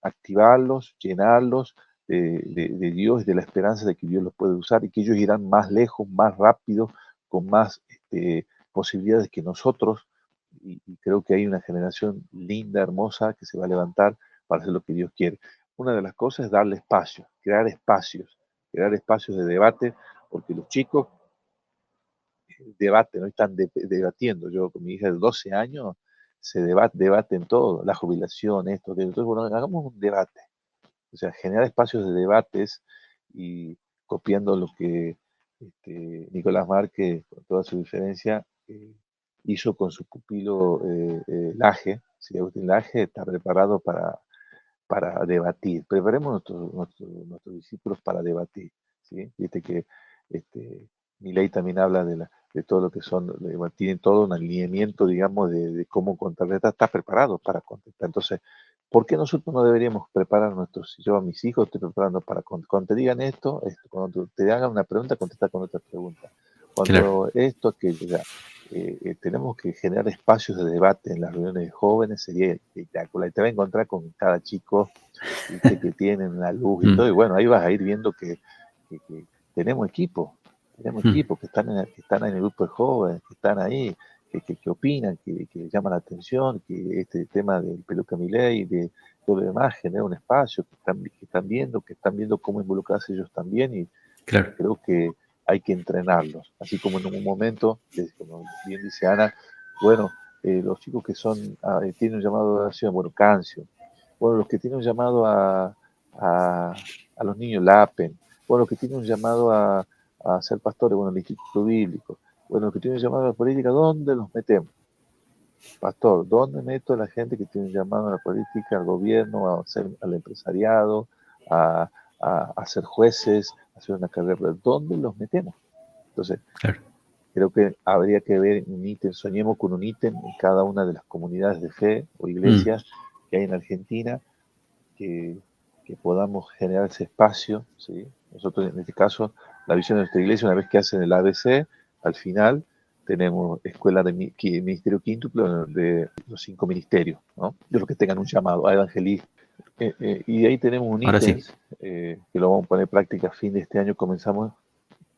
activarlos, llenarlos de Dios y de la esperanza de que Dios los puede usar y que ellos irán más lejos, más rápido, con más posibilidades que nosotros. Y creo que hay una generación linda, hermosa, que se va a levantar para hacer lo que Dios quiere. Una de las cosas es darle espacio, crear espacios de debate, porque los chicos debaten, no están debatiendo. Yo con mi hija de 12 años se debaten todo, la jubilación, esto, aquello. Entonces, bueno, hagamos un debate. O sea, generar espacios de debates y copiando lo que Nicolás Márquez, con toda su diferencia, hizo con su pupilo Laje. Si Agustín Laje está preparado para debatir. Preparemos nuestros discípulos para debatir. ¿Sí? Viste que Milei también habla de todo lo que son, tienen todo un alineamiento, digamos, de cómo contrarrestar, está preparado para contestar. Entonces, ¿por qué nosotros no deberíamos preparar a si yo a mis hijos estoy preparando para cuando te digan esto, cuando te hagan una pregunta, contestar con otra pregunta. Claro. Cuando esto, aquello, ya. tenemos que generar espacios de debate en las reuniones de jóvenes, sería espectacular. Y te vas a encontrar con cada chico, viste, que tienen la luz y Mm, todo, y bueno, ahí vas a ir viendo que tenemos mm, equipos que están en el grupo de jóvenes, que están ahí, que opinan, que llaman la atención, que este tema del Peluca Milei, de todo lo demás, genera un espacio, que están viendo cómo involucrarse ellos también, y claro. creo que hay que entrenarlos, así como en un momento, como bien dice Ana, bueno, los chicos que tienen un llamado de oración, bueno, Cancio, bueno, los que tienen un llamado a los niños Lapen, bueno, los que tienen un llamado a ser pastores, bueno, el Instituto Bíblico, bueno, los que tienen un llamado a la política, ¿dónde los metemos? Pastor, ¿dónde meto a la gente que tiene un llamado a la política, al gobierno, al empresariado, a, a ser jueces, a hacer una carrera? ¿Dónde los metemos? Entonces, Claro. creo que habría que ver un ítem, soñemos con un ítem en cada una de las comunidades de fe o Mm, iglesias que hay en Argentina, que, que podamos generar ese espacio, ¿sí? Nosotros, en este caso, la visión de nuestra iglesia, una vez que hacen el ABC, al final tenemos escuela de ministerio quíntuplo de los 5 ministerios, ¿no? De los que tengan un llamado a evangelismo. Y de ahí tenemos un ahora ítem sí. que lo vamos a poner en práctica a fin de este año. Comenzamos,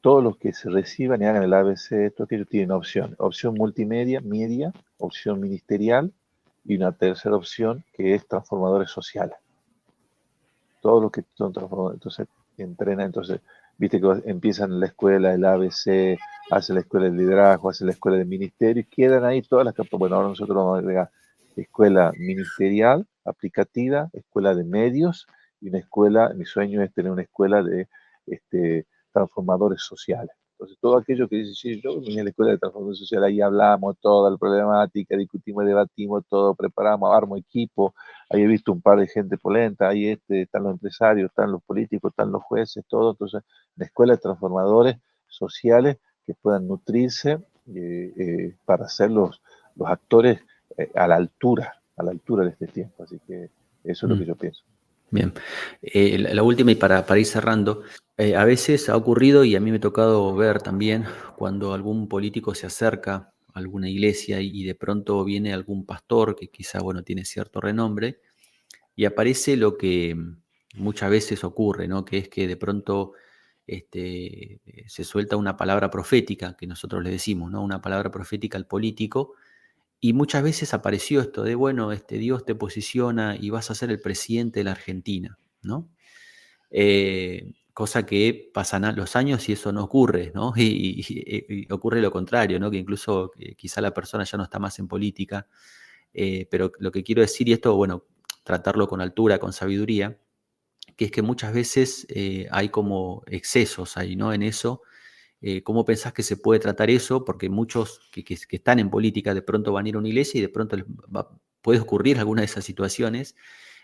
todos los que se reciban y hagan el ABC, todo aquello tienen opción multimedia, media, opción ministerial y una tercera opción que es transformadores sociales. Todos los que son transformadores, entonces entrenan, entonces, viste que empiezan en la escuela, el ABC, hacen la escuela de liderazgo, hacen la escuela de ministerio y quedan ahí todas las capas. Bueno, ahora nosotros vamos a agregar escuela ministerial, aplicativa, escuela de medios y una escuela, mi sueño es tener una escuela de transformadores sociales. Entonces, todo aquello que dice, sí, yo vine a la escuela de transformación social, ahí hablamos toda la problemática, discutimos, debatimos todo, preparamos, armo equipo, ahí he visto un par de gente polenta, ahí están los empresarios, están los políticos, están los jueces, todo. Entonces, la escuela de transformadores sociales que puedan nutrirse para ser los actores a la altura de este tiempo. Así que eso es lo Mm, que yo pienso. bien. La última y para ir cerrando, a veces ha ocurrido y a mí me ha tocado ver también cuando algún político se acerca a alguna iglesia y de pronto viene algún pastor que quizá, bueno, tiene cierto renombre y aparece lo que muchas veces ocurre, ¿no? Que es que de pronto se suelta una palabra profética, que nosotros le decimos, ¿no? Una palabra profética al político. Y muchas veces apareció esto de, bueno, Dios te posiciona y vas a ser el presidente de la Argentina, ¿no? Cosa que pasan los años y eso no ocurre, ¿no? Y ocurre lo contrario, ¿no? Que incluso quizá la persona ya no está más en política, pero lo que quiero decir, y esto, bueno, tratarlo con altura, con sabiduría, que es que muchas veces hay como excesos ahí, ¿no? En eso. ¿Cómo pensás que se puede tratar eso? Porque muchos que están en política de pronto van a ir a una iglesia y de pronto puede ocurrir alguna de esas situaciones,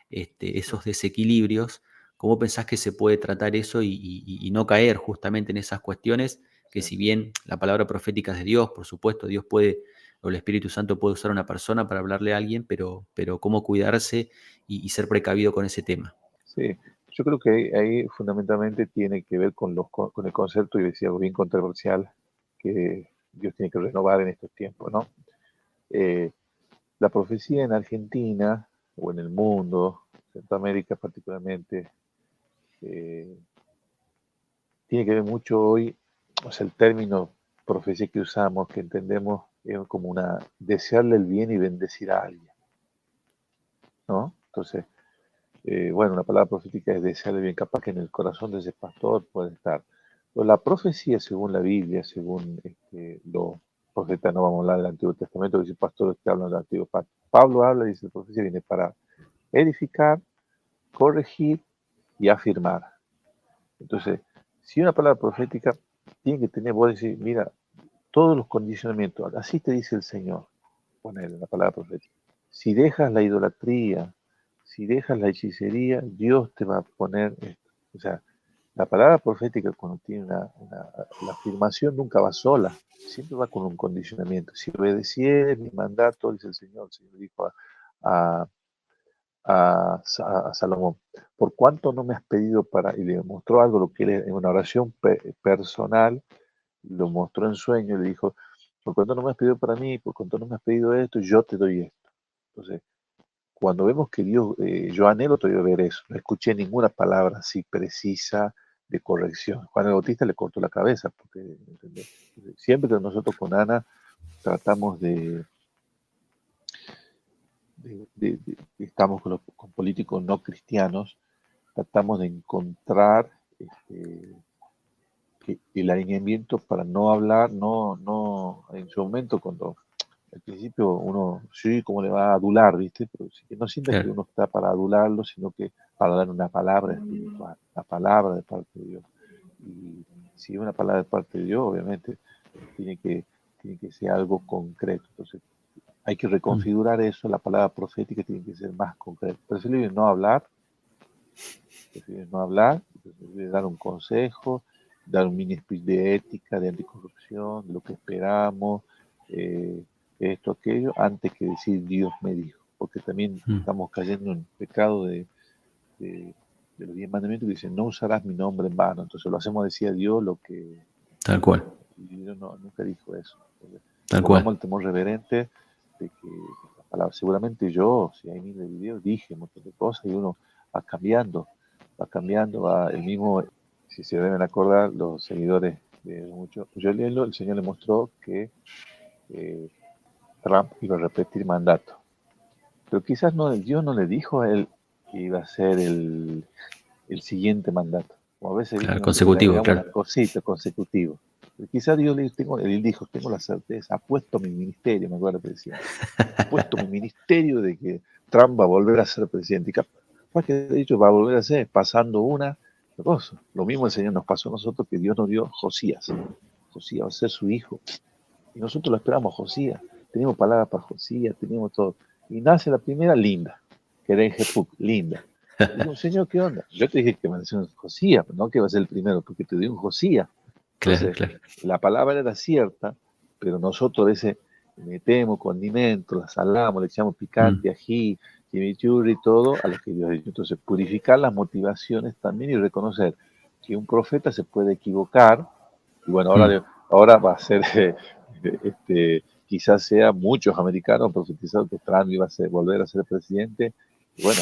esos desequilibrios. ¿Cómo pensás que se puede tratar eso y no caer justamente en esas cuestiones que Sí. si bien la palabra profética es de Dios, por supuesto, Dios puede, o el Espíritu Santo puede usar a una persona para hablarle a alguien, pero cómo cuidarse y ser precavido con ese tema? Sí, yo creo que ahí fundamentalmente tiene que ver con el concepto, y decía algo bien controversial, que Dios tiene que renovar en estos tiempos, ¿no? Eh, la profecía en Argentina o en el mundo, Centroamérica particularmente, eh, tiene que ver mucho hoy, o sea, el término profecía que usamos, que entendemos como una desearle el bien y bendecir a alguien, ¿no? Entonces, bueno, la palabra profética es desearle bien, capaz que en el corazón de ese pastor puede estar. Pero la profecía, según la Biblia, según los profetas, no vamos a hablar del Antiguo Testamento, dice pastores que hablan del Antiguo Pacto. Pablo habla y dice, la profecía viene para edificar, corregir y afirmar. Entonces, si una palabra profética tiene que tener, vos decir, mira, todos los condicionamientos, así te dice el Señor, poner la palabra profética. Si dejas la idolatría, si dejas la hechicería, Dios te va a poner esto. O sea, la palabra profética cuando tiene la afirmación nunca va sola, siempre va con un condicionamiento. Si obedecieres mi mandato, dice el Señor dijo a, a Salomón, por cuánto no me has pedido para, y le mostró algo, lo que él en una oración personal, lo mostró en sueño, le dijo, por cuanto no me has pedido para mí, por cuanto no me has pedido esto, yo te doy esto. Entonces, cuando vemos que Dios, yo anhelo todavía ver eso, no escuché ninguna palabra así precisa de corrección. Juan el Bautista le cortó la cabeza, porque ¿entendés? Siempre que nosotros con Ana tratamos estamos con políticos no cristianos, tratamos de encontrar el alineamiento para no hablar, en su momento cuando al principio uno, sí, cómo le va a adular, ¿viste? Pero sí que no sienta que Claro. uno está para adularlo, sino que para dar una palabra espiritual, la palabra de parte de Dios. Y si es una palabra de parte de Dios, obviamente tiene que, tiene que ser algo concreto. Entonces, hay que Mm. reconfigurar eso, la palabra profética tiene que ser más concreta. Preferible no hablar, preferible dar un consejo, dar un mini speech de ética, de anticorrupción, de lo que esperamos, esto, aquello, antes que decir Dios me dijo, porque también Mm. estamos cayendo en el pecado de los 10 mandamientos que dicen no usarás mi nombre en vano, entonces lo hacemos decir a Dios lo que Tal cual, y Dios nunca dijo eso. Entonces, tal pongamos cual. el temor reverente de que la palabra, seguramente yo, si hay miles de videos, dije un montón de cosas y uno va cambiando, va el mismo, si se deben acordar, los seguidores de muchos, el Señor le mostró que eh, Trump iba a repetir mandato. Pero quizás no, Dios no le dijo a él que iba a ser el siguiente mandato. Como a veces, viste, Claro, nosotros le consecutivo, agregamos una claro. cosita consecutiva. Pero quizás Dios él dijo, tengo la certeza, apuesto mi ministerio, me acuerdo que decía, apuesto mi ministerio de que Trump va a volver a ser presidente. Y capaz que de hecho va a volver a ser, pasando una cosa. Lo mismo el Señor nos pasó a nosotros, que Dios nos dio Josías. Josías va a ser su hijo. Y nosotros lo esperamos, Josías. Teníamos palabras para Josías, teníamos todo. Y nace la primera, linda, que era en Jepuk, linda. Y digo, Señor, ¿qué onda? Yo te dije que me nació un Josías, pero no que va a ser el primero, porque te di un Josías. Claro, Entonces, claro. la palabra era cierta, pero nosotros a veces le metemos condimentos, la salamos, le echamos Mm. picante, ají, chimichurri y todo a lo que Dios ha dicho. Entonces, purificar las motivaciones también y reconocer que un profeta se puede equivocar. Y bueno, Mm. ahora va a ser, quizás sea muchos americanos profetizados que Trump iba a volver a ser presidente. Y bueno,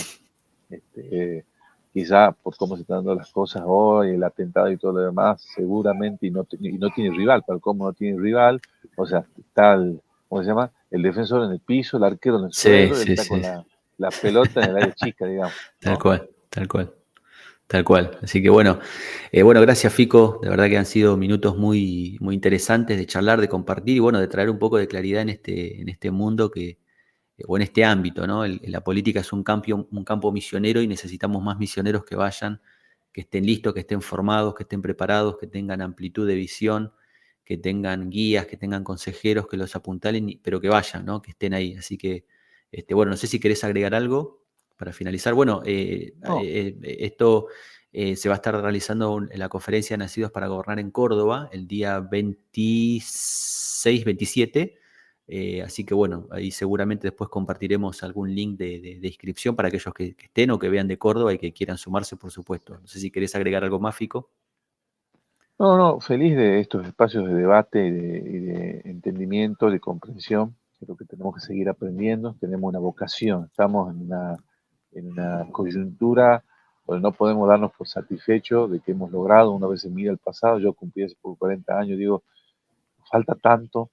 este, quizá por cómo se están dando las cosas hoy, el atentado y todo lo demás, seguramente, y no tiene rival, para cómo no tiene rival, o sea, está ¿cómo se llama? El defensor en el piso, el arquero en el Sí, suelo, él sí, está con sí. la pelota en el área chica, digamos, Tal ¿no? cual, tal cual. Tal cual. Así que bueno, bueno, gracias Fico. De verdad que han sido minutos muy, muy interesantes de charlar, de compartir y bueno, de traer un poco de claridad en este mundo o en este ámbito, ¿no? La política es un campo misionero y necesitamos más misioneros que vayan, que estén listos, que estén formados, que estén preparados, que tengan amplitud de visión, que tengan guías, que tengan consejeros, que los apuntalen, pero que vayan, ¿no? Que estén ahí. Así que, bueno, no sé si querés agregar algo para finalizar. Bueno, No, esto se va a estar realizando en la conferencia Nacidos para Gobernar en Córdoba el día 26-27. Así que bueno, ahí seguramente después compartiremos algún link de inscripción para aquellos que estén o que vean de Córdoba y que quieran sumarse, por supuesto. No sé si querés agregar algo más, Fico. no, feliz de estos espacios de debate y de entendimiento, de comprensión. Creo que tenemos que seguir aprendiendo, tenemos una vocación, estamos en una coyuntura donde no podemos darnos por satisfechos de que hemos logrado. Una vez se mira el pasado, yo cumplí hace por 40 años, digo, falta tanto,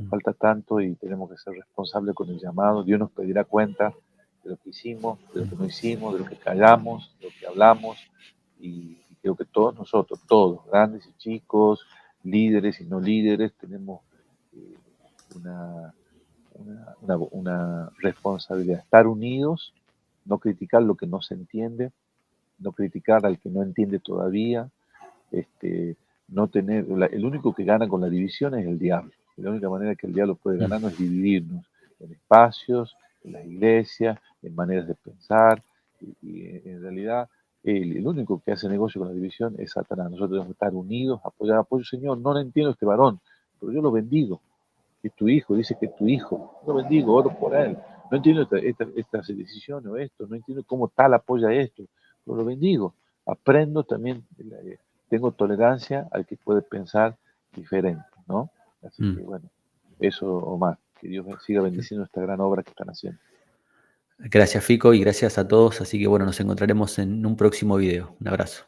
Mm. falta tanto y tenemos que ser responsables con el llamado. Dios nos pedirá cuenta de lo que hicimos, de lo que no hicimos, de lo que callamos, de lo que hablamos. Y creo que todos nosotros, todos, grandes y chicos, líderes y no líderes, tenemos eh, una, una responsabilidad. Estar unidos, no criticar lo que no se entiende, no criticar al que no entiende todavía, este, no tener, el único que gana con la división es el diablo. Y la única manera que el diablo puede Mm. ganarnos es dividirnos en espacios, en las iglesias, en maneras de pensar. Y en realidad, el único que hace negocio con la división es Satanás. Nosotros debemos estar unidos, apoyar, apoyo, Señor, no lo entiendo este varón, pero yo lo bendigo. Es tu hijo, dice que es tu hijo. Lo bendigo, oro por él. No entiendo estas decisiones o esto, no entiendo cómo tal apoya esto, pero lo bendigo. Aprendo también, tengo tolerancia al que puede pensar diferente, ¿no? Así que Mm. bueno, Eso o más. Que Dios siga bendiciendo esta gran obra que están haciendo. Gracias, Fico, y gracias a todos. Así que bueno, nos encontraremos en un próximo video. Un abrazo.